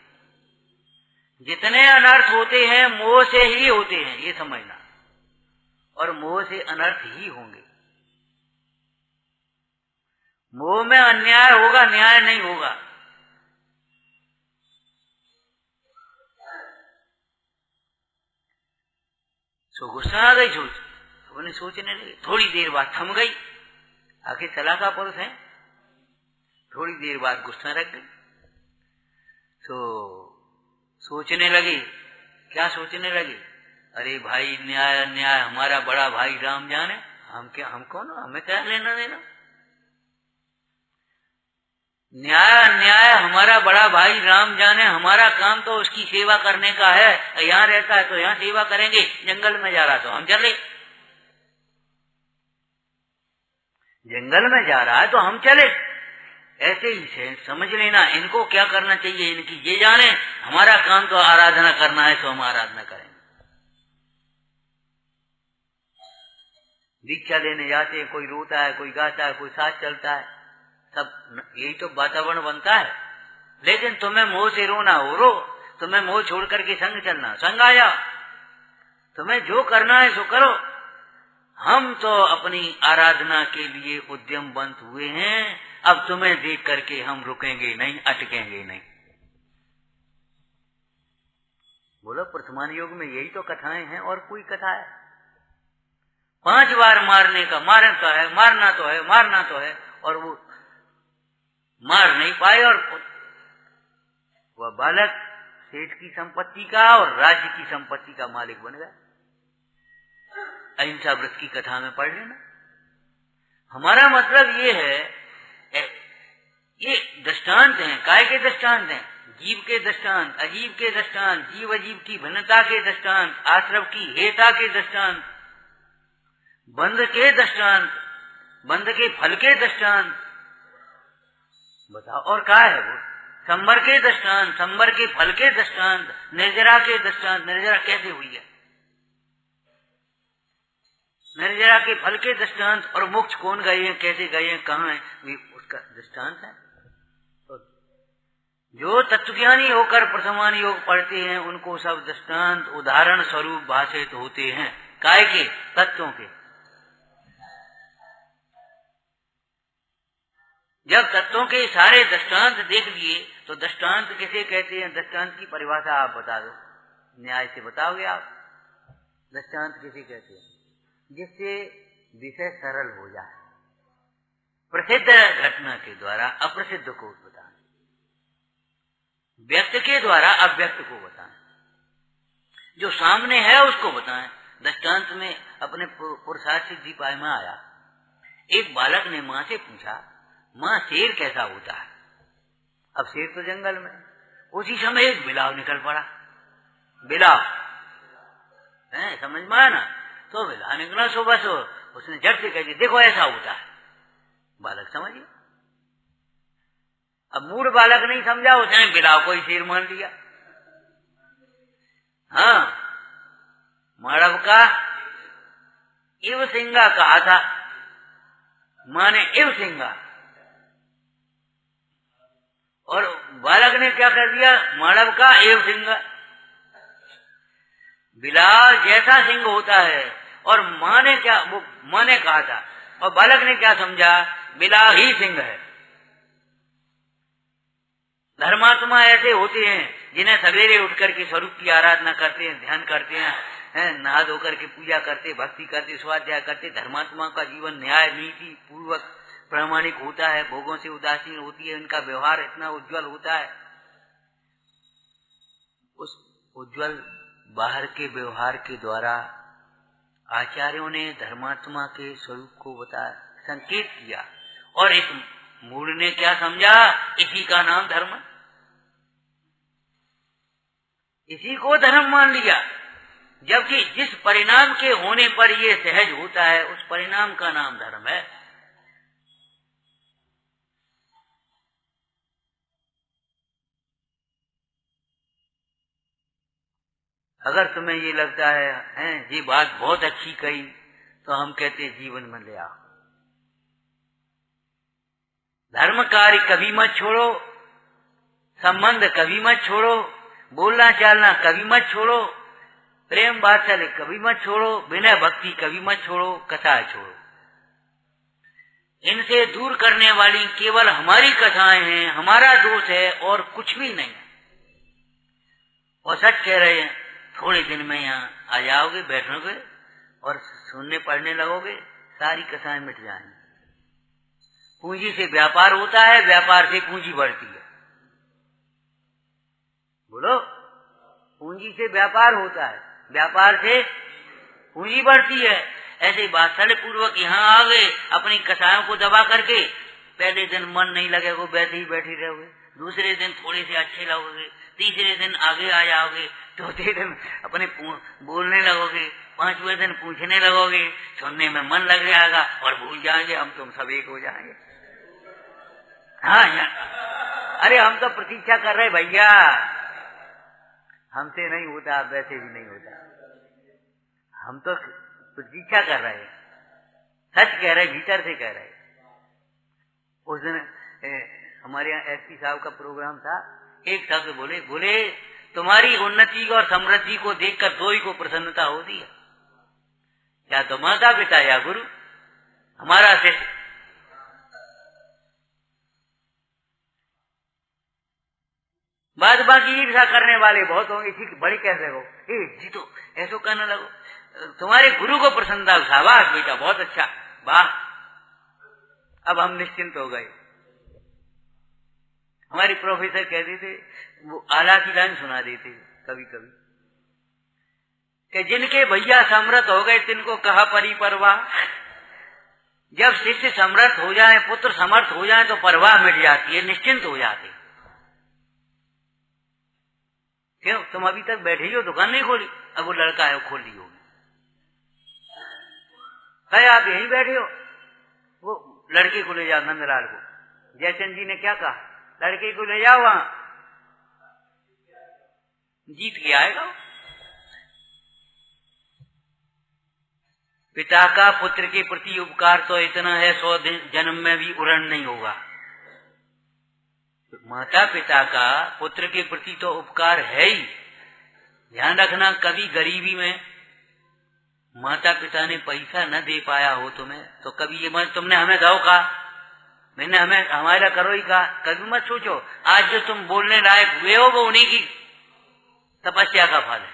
जितने अनर्थ होते हैं मोह से ही होते हैं, ये समझना, और मोह से अनर्थ ही होंगे। मोह में अन्याय होगा, न्याय नहीं होगा। सो गुस्सा आ गई, उन्हें सोचने लगे। थोड़ी देर बाद थम गई, आखिर सलाह का पुरुष है। थोड़ी देर बाद गुस्सा रख गई। तो सोचने लगे, क्या सोचने लगे, अरे भाई न्याय अन्याय हमारा बड़ा भाई राम जाने, हम क्या, हम कौन, हमें क्या लेना देना। न्याय अन्याय हमारा बड़ा भाई राम जाने, हमारा काम तो उसकी सेवा करने का है। यहाँ रहता है तो यहाँ सेवा करेंगे, जंगल में जा रहा तो हम चले, जंगल में जा रहा है तो हम चले। ऐसे ही से समझ लेना, इनको क्या करना चाहिए इनकी ये जाने, हमारा काम तो आराधना करना है तो हम आराधना करेंगे। दीक्षा लेने जाते हैं, कोई रोता है, कोई गाता है, कोई साथ चलता है, सब यही तो वातावरण बनता है। लेकिन तुम्हें मोह से रोना हो रो, तुम्हें मोह छोड़ करके संग चलना, संग आ जाओ, तुम्हें जो करना है सो करो। हम तो अपनी आराधना के लिए उद्यमवंत हुए हैं, अब तुम्हें देख करके हम रुकेंगे नहीं, अटकेंगे नहीं। बोलो वर्तमान युग में यही तो कथाएं हैं, और कोई कथा है? 5 बार मारने का, मारना है, मारना तो है, मारना तो है, और वो मार नहीं पाए, और वह बालक सेठ की संपत्ति का और राज्य की संपत्ति का मालिक बन गया। अहिंसा व्रत की कथा में पढ़ लेना। हमारा मतलब ये है, ये दृष्टांत हैं, काय के दृष्टांत हैं, जीव के दृष्टांत, अजीव के दृष्टांत, जीव अजीव की भिन्नता के दृष्टांत, आश्रव की हेता के दृष्टांत, बंध के दृष्टांत, बंध के फल के दृष्टांत, बताओ और क्या है वो? संबर के दृष्टांत, संबर के फल के दृष्टांत, निर्जरा के दृष्टांत, निर्जरा कैसे हुई है, निर्जरा के फल के दृष्टांत, और मोक्ष कौन गए हैं, कैसे गए हैं, कहाँ है, उसका दृष्टांत है। तो जो तत्वज्ञानी होकर प्रथमान योग पढ़ते हैं उनको सब दृष्टांत उदाहरण स्वरूप भाषित होते हैं। काय के? तत्वों के। जब तत्वों के सारे दृष्टांत देख लिए तो दृष्टांत किसे कहते हैं? दृष्टांत की परिभाषा आप बता दो, न्याय से बताओगे आप। दृष्टांत किसे कहते हैं? जिससे विषय सरल हो जाए, प्रसिद्ध घटना के द्वारा अप्रसिद्ध को बताएं, व्यक्त के द्वारा अव्यक्त को बताएं, जो सामने है उसको बताएं। दृष्टांत में अपने पुरुषार्थ सिद्धि पाए में आया, एक बालक ने माँ से पूछा, माँ शेर कैसा होता है? अब शेर तो जंगल में, उसी समय एक बिलाव निकल पड़ा, बिलाव है, समझ में आया ना? तो बिलाव निकला सुबह से, उसने झट से कह दिया देखो ऐसा होता है। बालक समझ गया। अब मूड बालक नहीं समझा, उसने बिलाव को ही शेर मान लिया। हाँ, माड़व का इव सिंगा कहा था, माने इव सिंगा, और बालक ने क्या कर दिया? माड़व का एव सिंह। बिलाव जैसा सिंह होता है, और माँ ने क्या, वो माँ ने कहा था, और बालक ने क्या समझा? बिलाव ही सिंह है। धर्मात्मा ऐसे होते हैं जिन्हें सवेरे उठकर के स्वरूप की आराधना करते हैं, ध्यान करते हैं, नहा धोकर के पूजा करते, भक्ति करते, स्वाध्याय करते। धर्मात्मा का जीवन न्याय नीति पूर्वक प्रामाणिक होता है, भोगों से उदासीन होती है, इनका व्यवहार इतना उज्जवल होता है। उस उज्जवल बाहर के व्यवहार के द्वारा आचार्यों ने धर्मात्मा के स्वरूप को बताया, संकेत किया, और इस मूढ़ ने क्या समझा? इसी का नाम धर्म, इसी को धर्म मान लिया। जबकि जिस परिणाम के होने पर ये सहज होता है उस परिणाम का नाम धर्म है। अगर तुम्हें ये लगता है ये बात बहुत अच्छी कही, तो हम कहते जीवन में ले आओ। धर्म कार्य कभी मत छोड़ो, संबंध कभी मत छोड़ो, बोलना चालना कभी मत छोड़ो, प्रेम वात्सल्य कभी मत छोड़ो, विनय भक्ति कभी मत छोड़ो, कथाएं छोड़ो। इनसे दूर करने वाली केवल हमारी कथाएं हैं, हमारा दोष है और कुछ भी नहीं। और सच कह रहे हैं, थोड़े दिन में यहाँ आ जाओगे, बैठोगे और सुनने पढ़ने लगोगे, सारी कथाएं मिट जाएंगी। पूंजी से व्यापार होता है, व्यापार से पूंजी बढ़ती है। बोलो, पूंजी से व्यापार होता है, व्यापार से पूंजी बढ़ती है। ऐसे वात्सल्य पूर्वक यहाँ आ गए, अपनी कथाओं को दबा करके, पहले दिन मन नहीं लगेगा, वैसे ही बैठे रहोगे, दूसरे दिन थोड़े से अच्छे लगोगे, तीसरे दिन आगे आ जाओगे, चौथे दिन अपने बोलने लगोगे, पांचवें दिन पूछने लगोगे, सुनने में मन लग जाएगा और भूल जाएंगे, हम तुम सब एक हो जाएंगे। हाँ अरे हम तो प्रतीक्षा कर रहे भैया, हमसे नहीं होता, वैसे भी नहीं होता, हम तो प्रतीक्षा कर रहे हैं, सच कह रहे, भीतर से कह रहे। उस दिन हमारे यहाँ एसपी साहब का प्रोग्राम था, एक शब्द बोले तुम्हारी उन्नति और समृद्धि को देखकर दो ही को प्रसन्नता होती है, या तो माता पिता या गुरु, हमारा शिष्य। बाद बाकी ईर्षा करने वाले बहुत होंगे, ठीक बड़ी कैसे हो, जी तो ऐसा कहने लगो, तुम्हारे गुरु को प्रसन्नता, शाबाश बेटा बहुत अच्छा, वाह, अब हम निश्चिंत हो गए। हमारी प्रोफेसर कहते थे, वो आला की लाइन सुना देते कभी कभी, कि जिनके भैया समर्थ हो गए तिनको कहा परी परवाह। जब शिष्य समर्थ हो जाए, पुत्र समर्थ हो जाए, तो परवाह मिट जाती है, निश्चिंत हो जाते। क्यों तुम अभी तक बैठे हो, दुकान नहीं खोली? अब वो लड़का है वो खोल ली होगी। कहे आप यहीं बैठे हो, वो लड़के को ले जाओ, नंदलाल को। जयचंद जी ने क्या कहा, लड़के को ले जाओ, वहां जीत के आएगा। पिता का पुत्र के प्रति उपकार तो इतना है 100 जन्म में भी उरण नहीं होगा। माता पिता का पुत्र के प्रति तो उपकार है ही। ध्यान रखना, कभी गरीबी में माता पिता ने पैसा न दे पाया हो तुम्हें, तो कभी ये मत तुमने हमें दो कहा, मैंने हमें हमारा करो ही कहा, कभी मत सोचो आज जो तुम बोलने लायक हुए हो वो उन्हीं की तपस्या का फल है।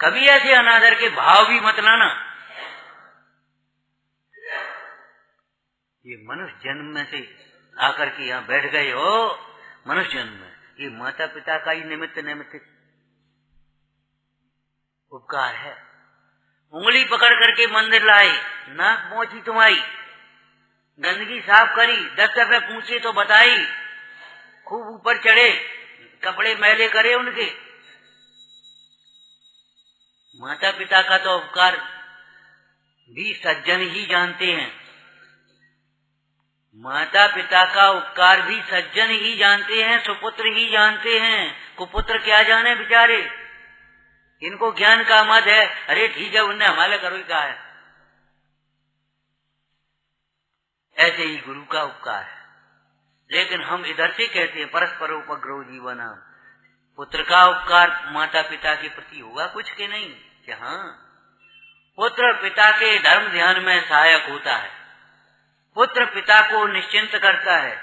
कभी ऐसे अनादर के भाव भी मत लाना। ये मनुष्य जन्म में से आकर के यहाँ बैठ गए हो, मनुष्य जन्म में, ये माता पिता का ही निमित्त उपकार है। उंगली पकड़ करके मंदिर लाए, नाक पहुंची तुम्हारी, गंदगी साफ करी, 10 रुपए पूछे तो बताई, खूब ऊपर चढ़े, कपड़े मैले करे उनके। माता पिता का तो उपकार भी सज्जन ही जानते हैं। माता पिता का उपकार भी सज्जन ही जानते हैं, सुपुत्र ही जानते हैं। कुपुत्र क्या जाने बेचारे, इनको ज्ञान का मत है, अरे ठीक है उनने हमारे करो ही कहा है। ऐसे ही गुरु का उपकार है। लेकिन हम इधर से कहते हैं परस्पर उपग्रह जीवना, पुत्र का उपकार माता पिता के प्रति होगा कुछ के नहीं, कि हाँ पुत्र पिता के धर्म ध्यान में सहायक होता है, पुत्र पिता को निश्चिंत करता है,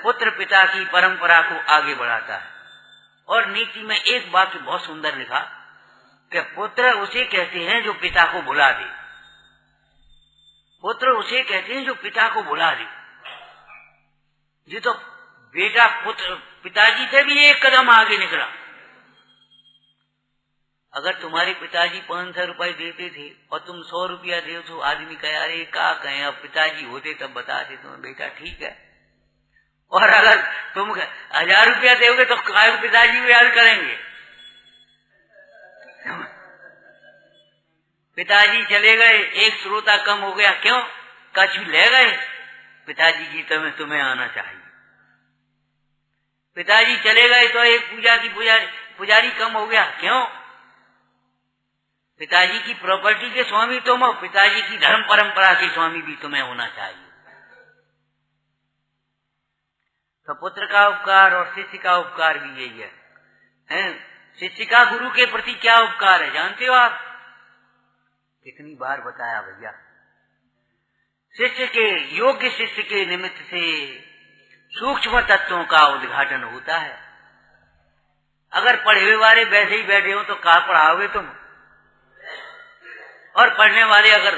पुत्र पिता की परंपरा को आगे बढ़ाता है। और नीति में एक वाक्य बहुत सुंदर लिखा कि पुत्र उसे कहते हैं जो पिता को भुला दे, पुत्र उसे कहते हैं जो पिता को भुला दे। जी तो बेटा पुत्र पिताजी से भी एक कदम आगे निकला। अगर तुम्हारे पिताजी 500 रुपए देते थे और तुम 100 रुपया दे तो आदमी कहे अरे क्या कहें, अब पिताजी होते तब बताते तुम्हें बेटा ठीक है। और अगर तुम 1000 रुपया दोगे तो पिताजी भी याद करेंगे। पिताजी चले गए, एक श्रोता कम हो गया, क्यों? कछ ले गए, पिताजी की तुम्हें आना चाहिए। पिताजी चले गए तो एक पूजा की पुजारी कम हो गया, क्यों? पिताजी की प्रॉपर्टी के स्वामी तुम हो, पिताजी की धर्म परंपरा के स्वामी भी तुम्हें होना चाहिए। तो पुत्र का उपकार और शिष्य का उपकार भी यही है। शिष्य का गुरु के प्रति क्या उपकार है जानते हो आप? कितनी बार बताया भैया, शिष्य के योग्य शिष्य के निमित्त से सूक्ष्म तत्वों का उद्घाटन होता है। अगर पढ़े हुए वाले वैसे ही बैठे हो तो कहाँ पढ़ाओगे तुम? और पढ़ने वाले अगर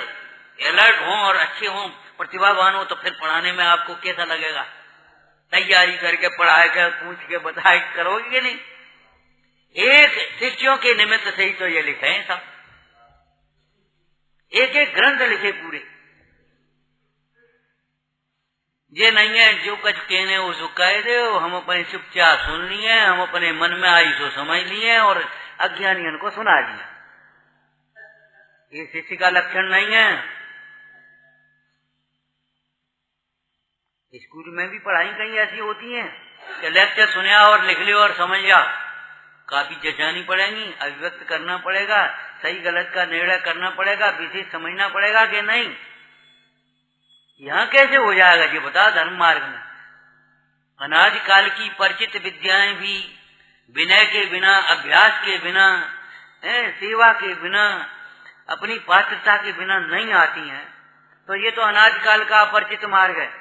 अलर्ट हों और अच्छे हों, प्रतिभावान हो, तो फिर पढ़ाने में आपको कैसा लगेगा? तैयारी करके पढ़ाए कर पूछ के बताए करोगे कि नहीं? एक शिष्यों के निमित्त से ही तो ये लिखे हैं सब, एक एक ग्रंथ लिखे पूरे। ये नहीं है जो कुछ कहने उसको कह दे, हम अपने चुपचाप सुन लिए, हम अपने मन में आई तो समझ लिए और अज्ञानियों को सुना दिया। ये शिष्य का लक्षण नहीं है। स्कूल में भी पढ़ाई कहीं ऐसी होती है कि लेक्चर सुनिया और लिख लिया और समझ लिया, काफी जजानी पड़ेगी, अभिव्यक्त करना पड़ेगा, सही गलत का निर्णय करना पड़ेगा, विशेष समझना पड़ेगा कि नहीं। यहाँ कैसे हो जाएगा ये बता? धर्म मार्ग में अनादि काल की परिचित विद्याएं भी विनय के बिना, अभ्यास के बिना, सेवा के बिना, अपनी पात्रता के बिना नहीं आती हैं। तो ये तो अनादि काल का अपरिचित मार्ग है,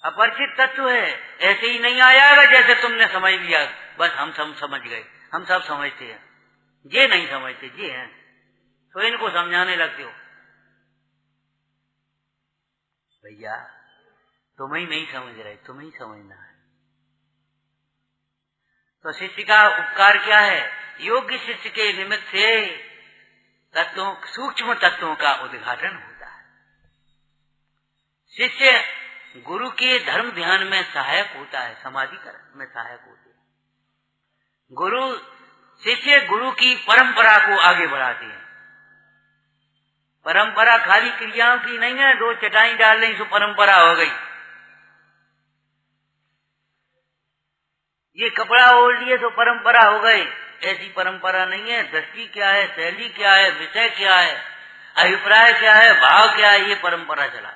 अपरिचित तत्व है। ऐसे ही नहीं आएगा जैसे तुमने समझ लिया, बस हम सब समझ गए, हम सब समझते हैं। ये नहीं समझते, ये हैं तो इनको समझाने लगते हो। भैया तुम ही नहीं समझ रहे, तुम ही समझना है। तो शिष्य का उपकार क्या है? योग्य शिष्य के निमित्त से तत्वों, सूक्ष्म तत्वों का उद्घाटन होता है। शिष्य गुरु के धर्म ध्यान में सहायक होता है, समाधिकरण में सहायक होते हैं। गुरु शिष्य गुरु की परंपरा को आगे बढ़ाते हैं। परंपरा खाली क्रियाओं की नहीं है, दो चटाई डाल दें तो परंपरा हो गई। ये कपड़ा ओढ़ लिए तो परंपरा हो गई, ऐसी परंपरा नहीं है। दृष्टि क्या है, शैली क्या है, विषय क्या है, अभिप्राय क्या है, भाव क्या है, ये परंपरा चला।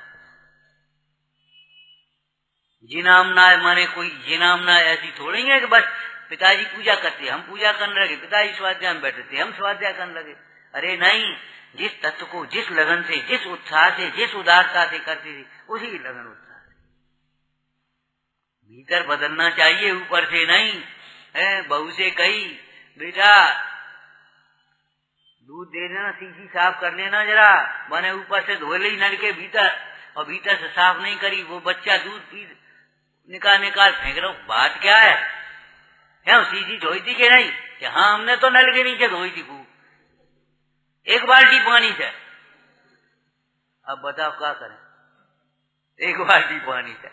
जिनामना माने कोई जिनामना ऐसी थोड़ी है कि बस पिताजी पूजा करते हम पूजा करने लगे, पिताजी स्वाध्याय में बैठे थे हम स्वाध्याय करने लगे। अरे नहीं, जिस तत्व को जिस लगन से, जिस उत्साह से, जिस उदारता से करते थे, उसी लगन उत्साह से भीतर बदलना चाहिए, ऊपर से नहीं है। बहू से कही बेटा दूध दे देना, सीसी साफ कर लेना जरा, मैंने ऊपर से धो ली नल के भीतर और भीतर से साफ नहीं करी, वो बच्चा दूध पी निकाल फेंक रहा। बात क्या है? सीसी धोई थी कि नहीं? कि हाँ हमने तो नल के नीचे धोई थी खूब, एक बाल्टी पानी से। अब बताओ क्या करें? एक बाल्टी पानी से,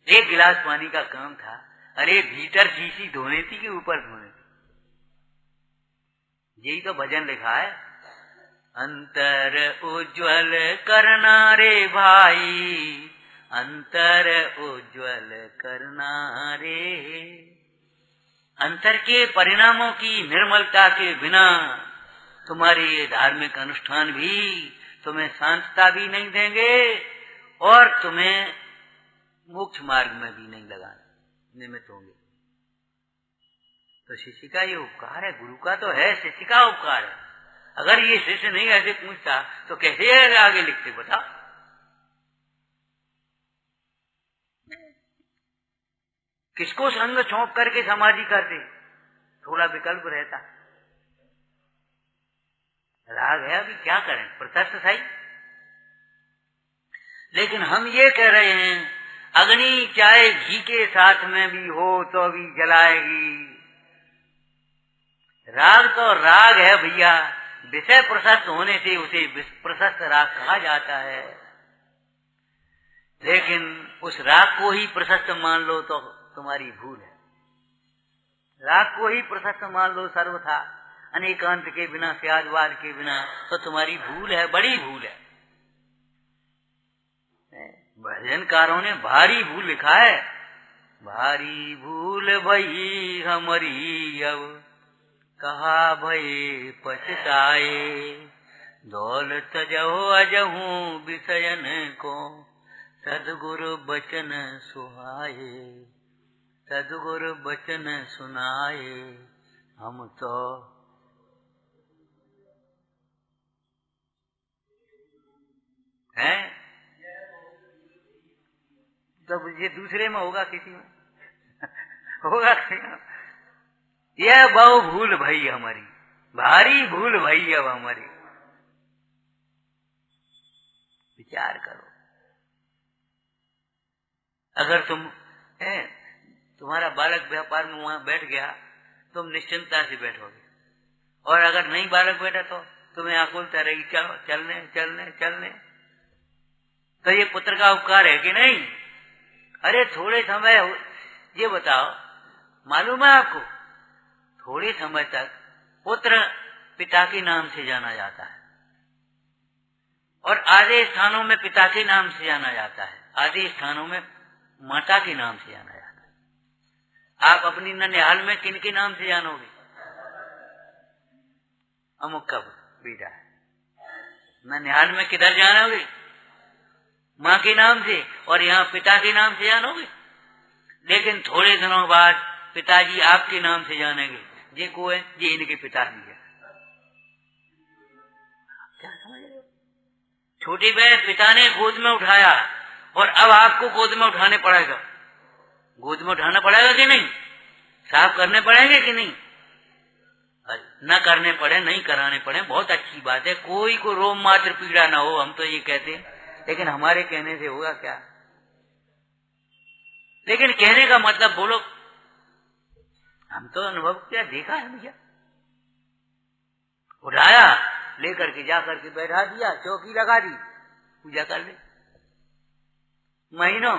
एक गिलास पानी का काम था। अरे भीतर सीसी धोने थी कि ऊपर धोने थी? यही तो भजन लिखा है, अंतर उज्ज्वल करना रे भाई, अंतर उज्ज्वल करना रे। अंतर के परिणामों की निर्मलता के बिना तुम्हारे धार्मिक अनुष्ठान भी तुम्हें शांतता भी नहीं देंगे और तुम्हें मोक्ष मार्ग में भी नहीं लगाने निमित्त होंगे। तो शिष्य का ये उपकार है, गुरु का तो है, शिष्य का उपकार है। अगर ये शिष्य नहीं ऐसे पूछता तो कैसे आगे लिखते बता? किसको संग सौंप करके समाधि करते? थोड़ा विकल्प रहता। राग है, अभी क्या करें, प्रत्यक्ष सही। लेकिन हम ये कह रहे हैं, अग्नि चाहे घी के साथ में भी हो तो भी जलाएगी। राग तो राग है भैया, विषय प्रशस्त होने से उसे प्रशस्त राग कहा जाता है। लेकिन उस राग को ही प्रशस्त मान लो तो तुम्हारी भूल है। राग को ही प्रशस्त मान लो सर्वथा, अनेकांत के बिना, स्यादवाद के बिना, तो तुम्हारी भूल है, बड़ी भूल है। भजनकारों ने भारी भूल लिखा है, भारी भूल भई हमारी अब कहा भई पछताए, दौलत जहो अजहू विषयन को सदगुरु बचन सुहाए, सदगुरु बचन सुनाए। हम तो हैं तो ये दूसरे में होगा, किसी में होगा किसी में? यह बहु भूल भई हमारी, भारी भूल भई अब हमारी। विचार करो, अगर तुम्हारा बालक व्यापार में वहां बैठ गया, तुम निश्चिंतता से बैठोगे, और अगर नहीं बालक बैठा तो तुम्हें आकुलता रहेगी, चलो चलने चलने चलने। तो ये पुत्र का उपकार है कि नहीं? अरे थोड़े समय, ये बताओ, मालूम है आपको, थोड़े समय तक पुत्र पिता के नाम से जाना जाता है, और आधे स्थानों में पिता के नाम से जाना जाता है, आधे स्थानों में माता के नाम से जाना जाता है। आप अपनी ननिहाल में किन के नाम से जानोगे? अमुक का बेटा है। ननिहाल में किधर जानोगे? माँ के नाम से, और यहाँ पिता के नाम से जानोगे। लेकिन थोड़े दिनों बाद पिताजी आपके नाम से जानेंगे, ये को है, ये इनके पिताजी है। क्या समझ रहे हो? छोटी बहन पिता ने गोद में उठाया, और अब आपको गोद में उठाने पड़ेगा। गोद में उठाना पड़ेगा कि नहीं? साफ करने पड़ेंगे कि नहीं? न करने पड़े, नहीं कराने पड़े, बहुत अच्छी बात है। कोई को रोम मात्र पीड़ा ना हो, हम तो ये कहते हैं। लेकिन हमारे कहने से होगा क्या? लेकिन कहने का मतलब बोलो, हम तो अनुभव किया, देखा है भैया। उठाया, लेकर के जा करके बैठा दिया, चौकी लगा दी, पूजा कर ले। महीनों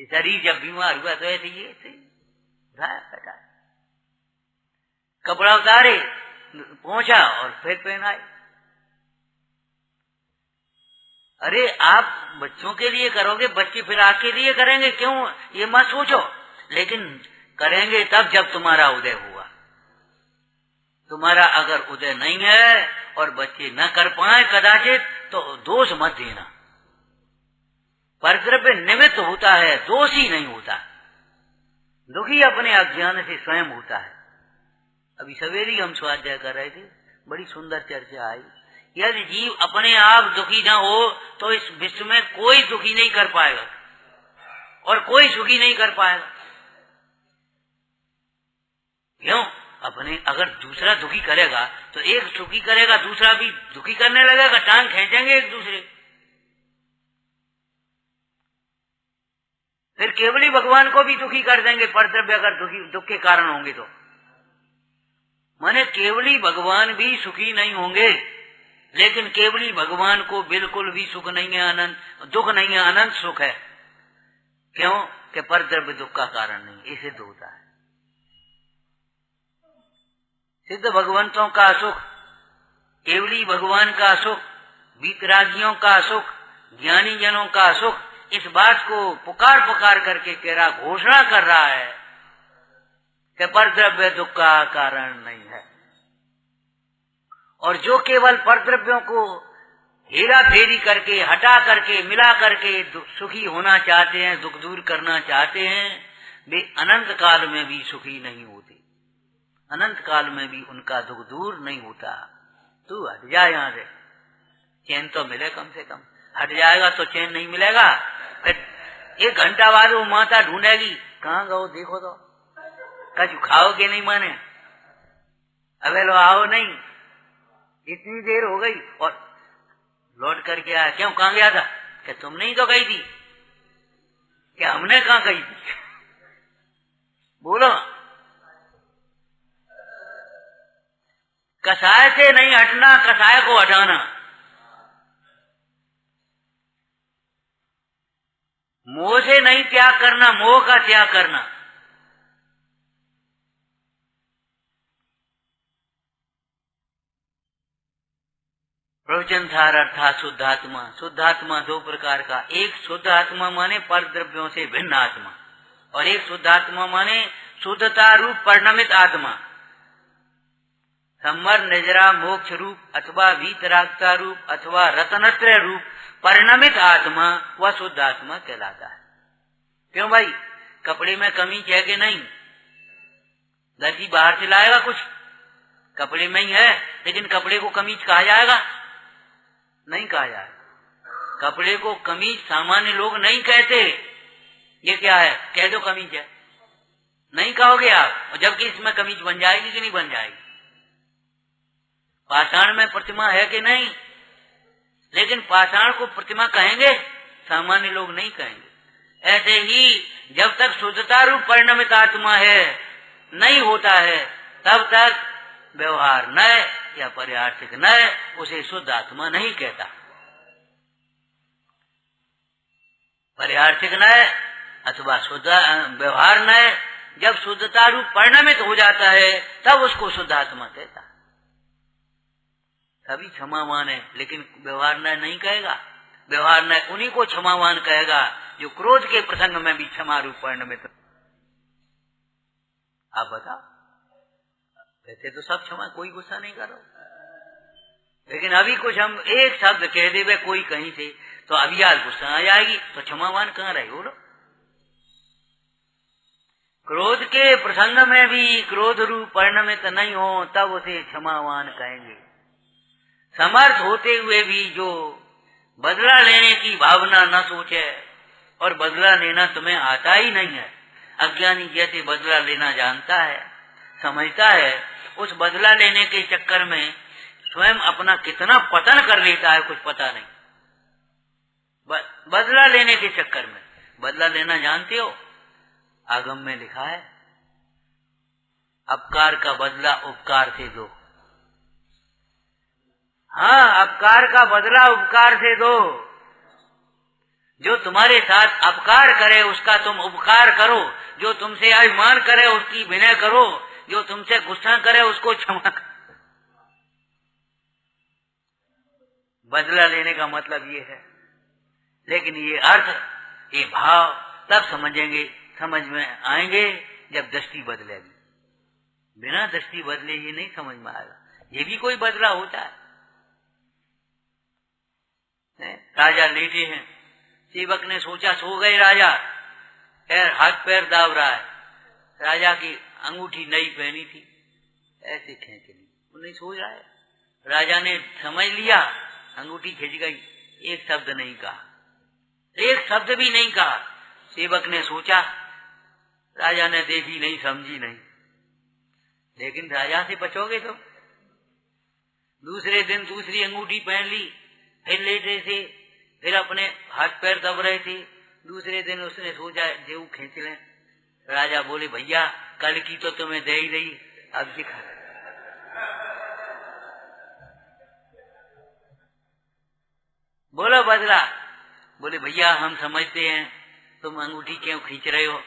शरीर जब बीमार हुआ तो ऐसे ही उठाया बैठा, कपड़ा उतारे, पहुंचा और फिर पहनाए। अरे आप बच्चों के लिए करोगे, बच्चे फिर आपके लिए करेंगे क्यों, ये मत सोचो, लेकिन करेंगे तब जब तुम्हारा उदय हुआ। तुम्हारा अगर उदय नहीं है और बच्चे न कर पाए कदाचित, तो दोष मत देना। परद्रव्य निमित्त होता है, दोष ही नहीं होता। दुखी अपने अज्ञान से स्वयं होता है। अभी सवेरे हम स्वाध्याय कर रहे थे, बड़ी सुंदर चर्चा आई। यदि जीव अपने आप दुखी न हो तो इस विश्व में कोई दुखी नहीं कर पाएगा और कोई सुखी नहीं कर पाएगा। क्यों? अपने अगर दूसरा दुखी करेगा तो एक सुखी करेगा, दूसरा भी दुखी करने लगेगा, टांग खींचेंगे एक दूसरे। फिर केवल ही भगवान को भी दुखी कर देंगे, परद्रव्य अगर दुख के कारण होंगे तो। माने केवली भगवान भी सुखी नहीं होंगे, लेकिन केवली भगवान को बिल्कुल भी सुख नहीं है, अनंत दुख नहीं है, अनंत सुख है। क्यों? कि परद्रव्य दुख का कारण नहीं, ये सिद्ध होता है। सिद्ध भगवंतों का सुख, केवली भगवान का सुख, वीतरागियों का सुख, ज्ञानी जनों का सुख, इस बात को पुकार पुकार करके कह रहा, घोषणा कर रहा है कि परद्रव्य दुख का कारण नहीं है। और जो केवल परद्रव्यों को हेरा फेरी करके, हटा करके, मिला करके सुखी होना चाहते हैं, दुख दूर करना चाहते हैं, वे अनंत काल में भी सुखी नहीं होते, अनंत काल में भी उनका दुख दूर नहीं होता। तू हट जा यहाँ से, चैन तो मिले कम से कम। हट जाएगा तो चैन नहीं मिलेगा। फिर 1 घंटा बाद वो माता ढूंढेगी, कहाँ गो देखो तो, कछु खाओगे नहीं माने, अबे लो आओ नहीं, इतनी देर हो गई और लौट करके आया। क्यों, कहाँ गया था? क्या तुमने ही तो गई थी? क्या हमने कहाँ गई थी? बोलो। कसाय से नहीं हटना, कसाय को हटाना। मोह से नहीं त्याग करना, मोह का त्याग करना। प्रवचन सार अर्थात शुद्धात्मा। शुद्धात्मा 2 प्रकार का, एक शुद्ध आत्मा माने परद्रव्यों से भिन्न आत्मा, और एक शुद्धात्मा माने शुद्धता रूप परिणमित आत्मा। सम्मर निजरा मोक्ष रूप अथवा वीतरागता रूप अथवा रत्नत्रय रूप परिणमित आत्मा वह शुद्ध आत्मा कहलाता है। क्यों भाई, कपड़े में कमी है कि नहीं? दर्जी बाहर से लाएगा कुछ, कपड़े में ही है, लेकिन कपड़े को कमीज कहा जाएगा? नहीं कहा जाएगा। कपड़े को कमीज सामान्य लोग नहीं कहते। ये क्या है, कह दो कमीज है, नहीं कहोगे आप, और जबकि इसमें कमीज बन जाएगी कि नहीं बन जाएगी। पाषाण में प्रतिमा है कि नहीं, लेकिन पाषाण को प्रतिमा कहेंगे, सामान्य लोग नहीं कहेंगे। ऐसे ही जब तक शुद्धता रूप परिणमित आत्मा है, नहीं होता है, तब तक व्यवहार नय या पारियार्थिक नय उसे शुद्ध आत्मा नहीं कहता। पारियार्थिक नय अथवा शुद्ध व्यवहार नय जब शुद्धता रूप परिणमित हो जाता है, तब उसको शुद्ध आत्मा कहता। तभी क्षमावान है, लेकिन व्यवहार नय नहीं कहेगा। व्यवहार नय उन्हीं को क्षमावान कहेगा जो क्रोध के प्रसंग में भी क्षमा रूप परिणमित। आप बताओ, वैसे तो सब क्षमा, कोई गुस्सा नहीं करो, लेकिन अभी कुछ हम एक शब्द कह दे कोई कहीं से, तो अभी आज गुस्सा आ जाएगी, तो क्षमावान कहाँ रहे बोलो। क्रोध के प्रसंग में भी क्रोध रूप परिणमित नहीं हो, तब उसे क्षमावान कहेंगे। समर्थ होते हुए भी जो बदला लेने की भावना न सोचे, और बदला लेना तुम्हें आता ही नहीं है, अज्ञानी जैसे बदला लेना जानता है, समझता है, उस बदला लेने के चक्कर में स्वयं अपना कितना पतन कर लेता है कुछ पता नहीं। बदला लेने के चक्कर में, बदला लेना जानते हो, आगम में लिखा है, अपकार का बदला उपकार से दो। हाँ, अपकार का बदला उपकार से दो। जो तुम्हारे साथ अपकार करे उसका तुम उपकार करो, जो तुमसे अभिमान करे उसकी विनय करो, जो तुमसे गुस्सा करे उसको क्षमा करो। बदला लेने का मतलब ये है। लेकिन ये अर्थ, ये भाव तब समझ में आएंगे जब दृष्टि बदलेगी। बिना दृष्टि बदले ये नहीं समझ में आएगा। ये भी कोई बदला होता है। राजा लेटे हैं, सेवक ने सोचा सो गए राजा, हाथ पैर दाब रहा है। राजा की अंगूठी नई पहनी थी, ऐसे खींच ली, वो नहीं सो रहा है। राजा ने समझ लिया, अंगूठी खिंच गई, एक शब्द नहीं कहा, एक शब्द भी नहीं कहा। सेवक ने सोचा, राजा ने देखी नहीं, समझी नहीं, लेकिन राजा से बचोगे तो। दूसरे दिन दूसरी अंगूठी पहन ली, फिर लेटे थे, फिर अपने हाथ पैर दब रहे थे। दूसरे दिन उसने सोचा जेऊ खींच लें। राजा बोले, भैया कल की तो तुम्हें दे ही रही, अब दिखा। बोलो बदला। बोले भैया हम समझते हैं, तुम अंगूठी क्यों खींच रहे हो,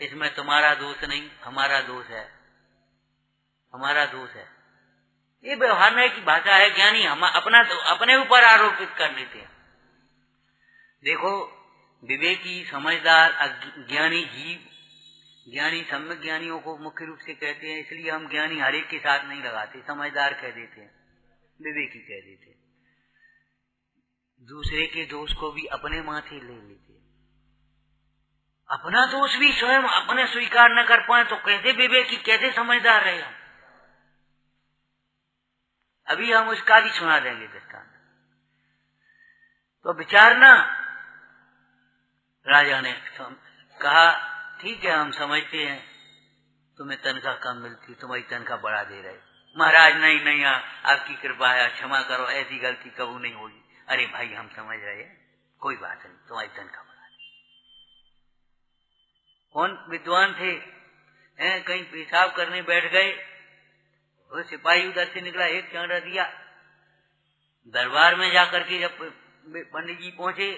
इसमें तुम्हारा दोष नहीं, हमारा दोष है, हमारा दोष है। ये व्यवहार की भाषा है। ज्ञानी हम अपने ऊपर आरोपित कर लेते हैं। देखो, विवेकी, समझदार, ज्ञानी जीव, ज्ञानी सम्यक ज्ञानियों को मुख्य रूप से कहते हैं, इसलिए हम ज्ञानी हर एक के साथ नहीं लगाते, समझदार कह देते हैं, विवेकी कह देते हैं। दूसरे के दोष को भी अपने माथे ले लेते हैं। अपना दोष भी स्वयं अपने स्वीकार न कर पाए तो कैसे विवेकी, कैसे समझदार रहे हम। अभी हम उसका भी सुना देंगे दृष्टांत। तो विचारना, राजा ने कहा ठीक है हम समझते हैं, तुम्हें तनख्वाह कम मिलती, तुम्हारी तनख्वाह बढ़ा दे रहे। महाराज नहीं नहीं, आपकी कृपा है, क्षमा करो, ऐसी गलती कबू नहीं होगी। अरे भाई हम समझ रहे हैं, कोई बात नहीं, तुम्हारी तनख्वाह बढ़ा दे। कौन विद्वान थे, कहीं पेशाब करने बैठ गए, वो सिपाही उधर से निकला, एक चांटा दिया। दरबार में जाकर के जब पंडित जी पहुंचे,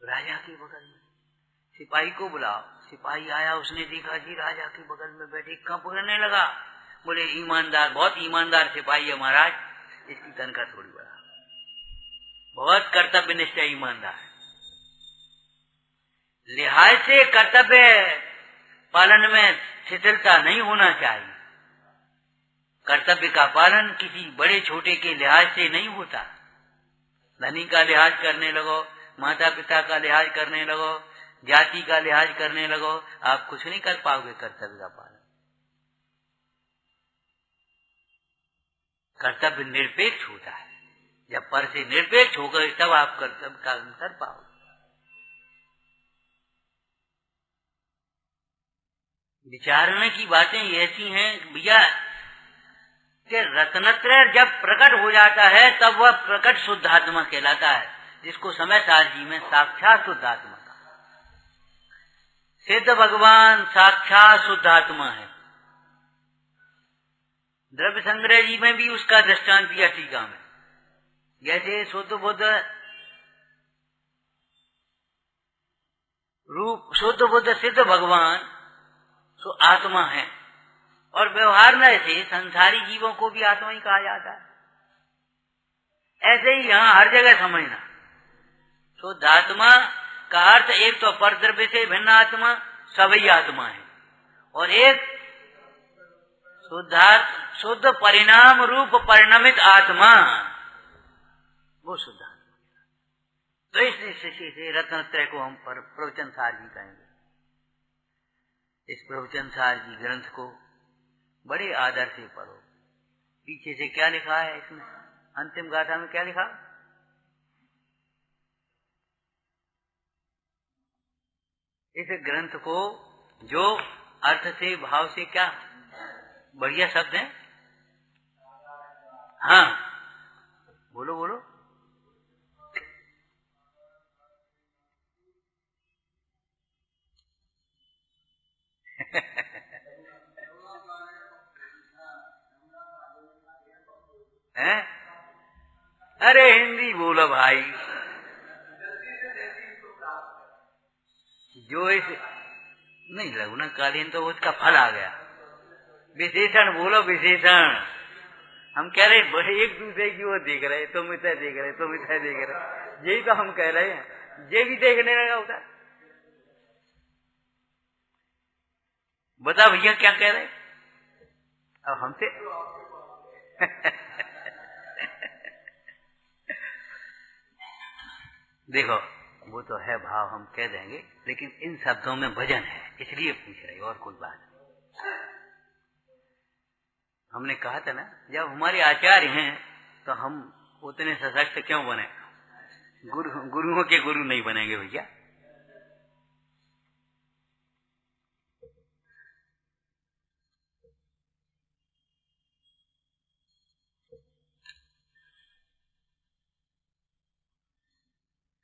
राजा के बगल में, सिपाही को बुलाओ। सिपाही आया, उसने देखा जी राजा के बगल में बैठे, कब करने लगा। बोले ईमानदार, बहुत ईमानदार सिपाही है महाराज, इसकी तनख्वाह थोड़ी बढ़ा, बहुत कर्तव्यनिष्ठ ईमानदार। लिहाज से कर्तव्य पालन में शिथिलता नहीं होना चाहिए। कर्तव्य का पालन किसी बड़े छोटे के लिहाज से नहीं होता। धनी का लिहाज करने लगो, माता पिता का लिहाज करने लगो, जाति का लिहाज करने लगो, आप कुछ नहीं कर पाओगे कर्तव्य का पालन। कर्तव्य निरपेक्ष होता है, जब पर से निरपेक्ष हो गए तब आप कर्तव्य का कर पाओगे। विचारने की बातें ऐसी हैं भैया कि रत्नत्रय जब प्रकट हो जाता है तब वह प्रकट शुद्धात्मा कहलाता है, जिसको समय सार जी में साक्षात शुद्धात्मा का। सिद्ध भगवान साक्षात शुद्धात्मा है। द्रव्य संग्रह जी में भी उसका दृष्टांत दिया टीका में। जैसे शुद्ध बुद्ध रूप, शुद्ध बुद्ध सिद्ध भगवान सो आत्मा है, और व्यवहार में से संसारी जीवों को भी आत्मा ही कहा जाता है। ऐसे ही यहाँ हर जगह समझना, शुद्ध आत्मा का अर्थ एक तो परद्रव्य से भिन्न आत्मा, सभी आत्मा है, और एक शुद्ध परिणाम रूप परिणमित आत्मा, वो शुद्ध आत्मा। तो इस दृष्टि से रत्नत्रय को हम प्रवचन सार जी कहेंगे। इस प्रवचन सार जी ग्रंथ को बड़े आदर से पढ़ो। पीछे से क्या लिखा है इसमें, अंतिम गाथा में क्या लिखा, इस ग्रंथ को जो अर्थ से भाव से, क्या बढ़िया शब्द है, हाँ बोलो बोलो, है? अरे हिंदी बोलो भाई। जो इस नहीं, लघुना कालीन तो उसका फल आ गया। विशेषण बोलो, विशेषण। हम कह रहे बड़े एक दूसरे की ओर देख रहे, तुम इधर देख रहे, तुम इधर देख रहे, यही तो हम कह रहे हैं। ये भी देखने लगा होगा। बता भैया क्या कह रहे अब हमसे? देखो, वो तो है भाव, हम कह देंगे, लेकिन इन शब्दों में वजन है, इसलिए पूछ रहे, और कोई बात नहीं। हमने कहा था ना, जब हमारे आचार्य हैं तो हम उतने सशक्त क्यों बने? गुरुओं के गुरु नहीं बनेंगे भैया।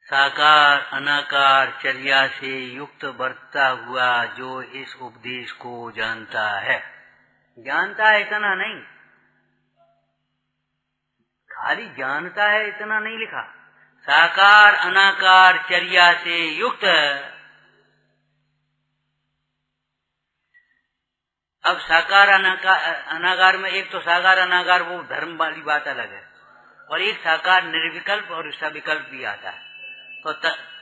साकार अनाकार चर्या से युक्त बरतता हुआ जो इस उपदेश को जानता है, जानता है इतना नहीं, खाली जानता है इतना नहीं लिखा, साकार अनाकार चर्या से युक्त। अब साकार अनाकार में एक तो साकार अनाकार वो धर्म वाली बात अलग है, और एक साकार निर्विकल्प और सविकल्प भी आता है। तो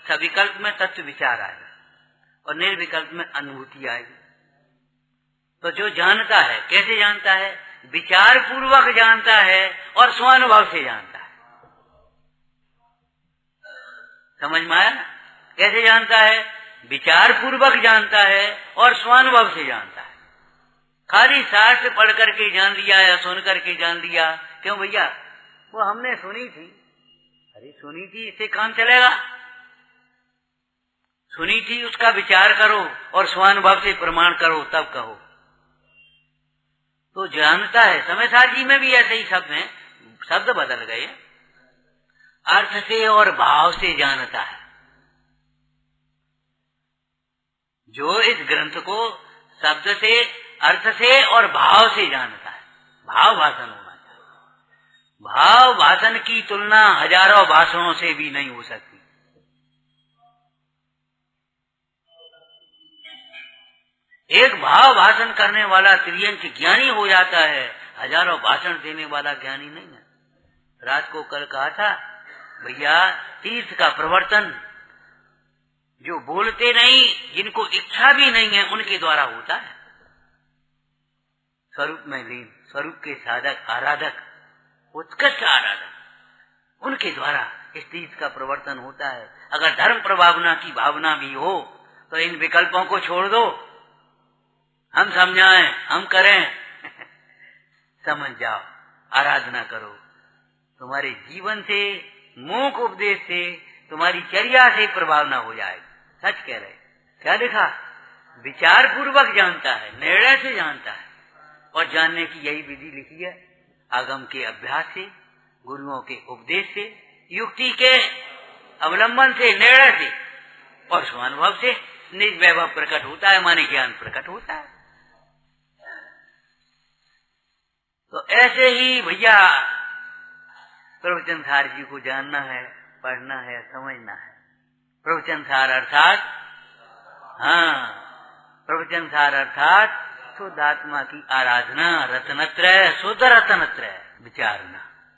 सविकल्प में तत्व विचार आएगा और निर्विकल्प में अनुभूति आएगी। तो जो जानता है, कैसे जानता है? विचार पूर्वक जानता है और स्वानुभव से जानता है। समझ में आया ना? कैसे जानता है? विचार पूर्वक जानता है और स्वानुभव से जानता है। खाली शास्त्र पढ़ करके जान लिया या सुन करके जान लिया, क्यों भैया? वो हमने सुनी थी। अरे सुनी थी, इससे काम चलेगा? सुनी थी, उसका विचार करो और स्वानुभव से प्रमाण करो, तब कहो। तो जानता है। समय जी में भी ऐसे ही शब्द हैं, शब्द बदल गए, अर्थ से और भाव से जानता है। जो इस ग्रंथ को शब्द से, अर्थ से और भाव से जानता है, भाव भाषण होना चाहिए। भाव भाषण की तुलना हजारों भाषणों से भी नहीं हो सकती। एक भाव भाषण करने वाला त्रियंच ज्ञानी हो जाता है, हजारों भाषण देने वाला ज्ञानी नहीं है। रात को कल कहा था भैया, तीर्थ का प्रवर्तन जो बोलते नहीं, जिनको इच्छा भी नहीं है, उनके द्वारा होता है। स्वरूप में लीन, स्वरूप के साधक, आराधक, उत्कृष्ट आराधक, उनके द्वारा इस तीर्थ का प्रवर्तन होता है। अगर धर्म प्रभावना की भावना भी हो तो इन विकल्पों को छोड़ दो, हम समझाएं, हम करें, समझ जाओ, आराधना करो। तुम्हारे जीवन से, मूक उपदेश से, तुम्हारी चर्या से प्रभावना हो जाएगी। सच कह रहे। क्या लिखा? विचार पूर्वक जानता है, निर्णय से जानता है। और जानने की यही विधि लिखी है, आगम के अभ्यास से, गुरुओं के उपदेश से, युक्ति के अवलंबन से, निर्णय से और स्वानुभव से निज वैभव प्रकट होता है, माने ज्ञान प्रकट होता है। तो ऐसे ही भैया प्रवचन सार जी को जानना है, पढ़ना है, समझना है। प्रवचन सार अर्थात, हाँ, प्रवचन सार अर्थात शुद्ध आत्मा की आराधना, रत्नत्रय, शुद्ध रत्नत्रय विचारना।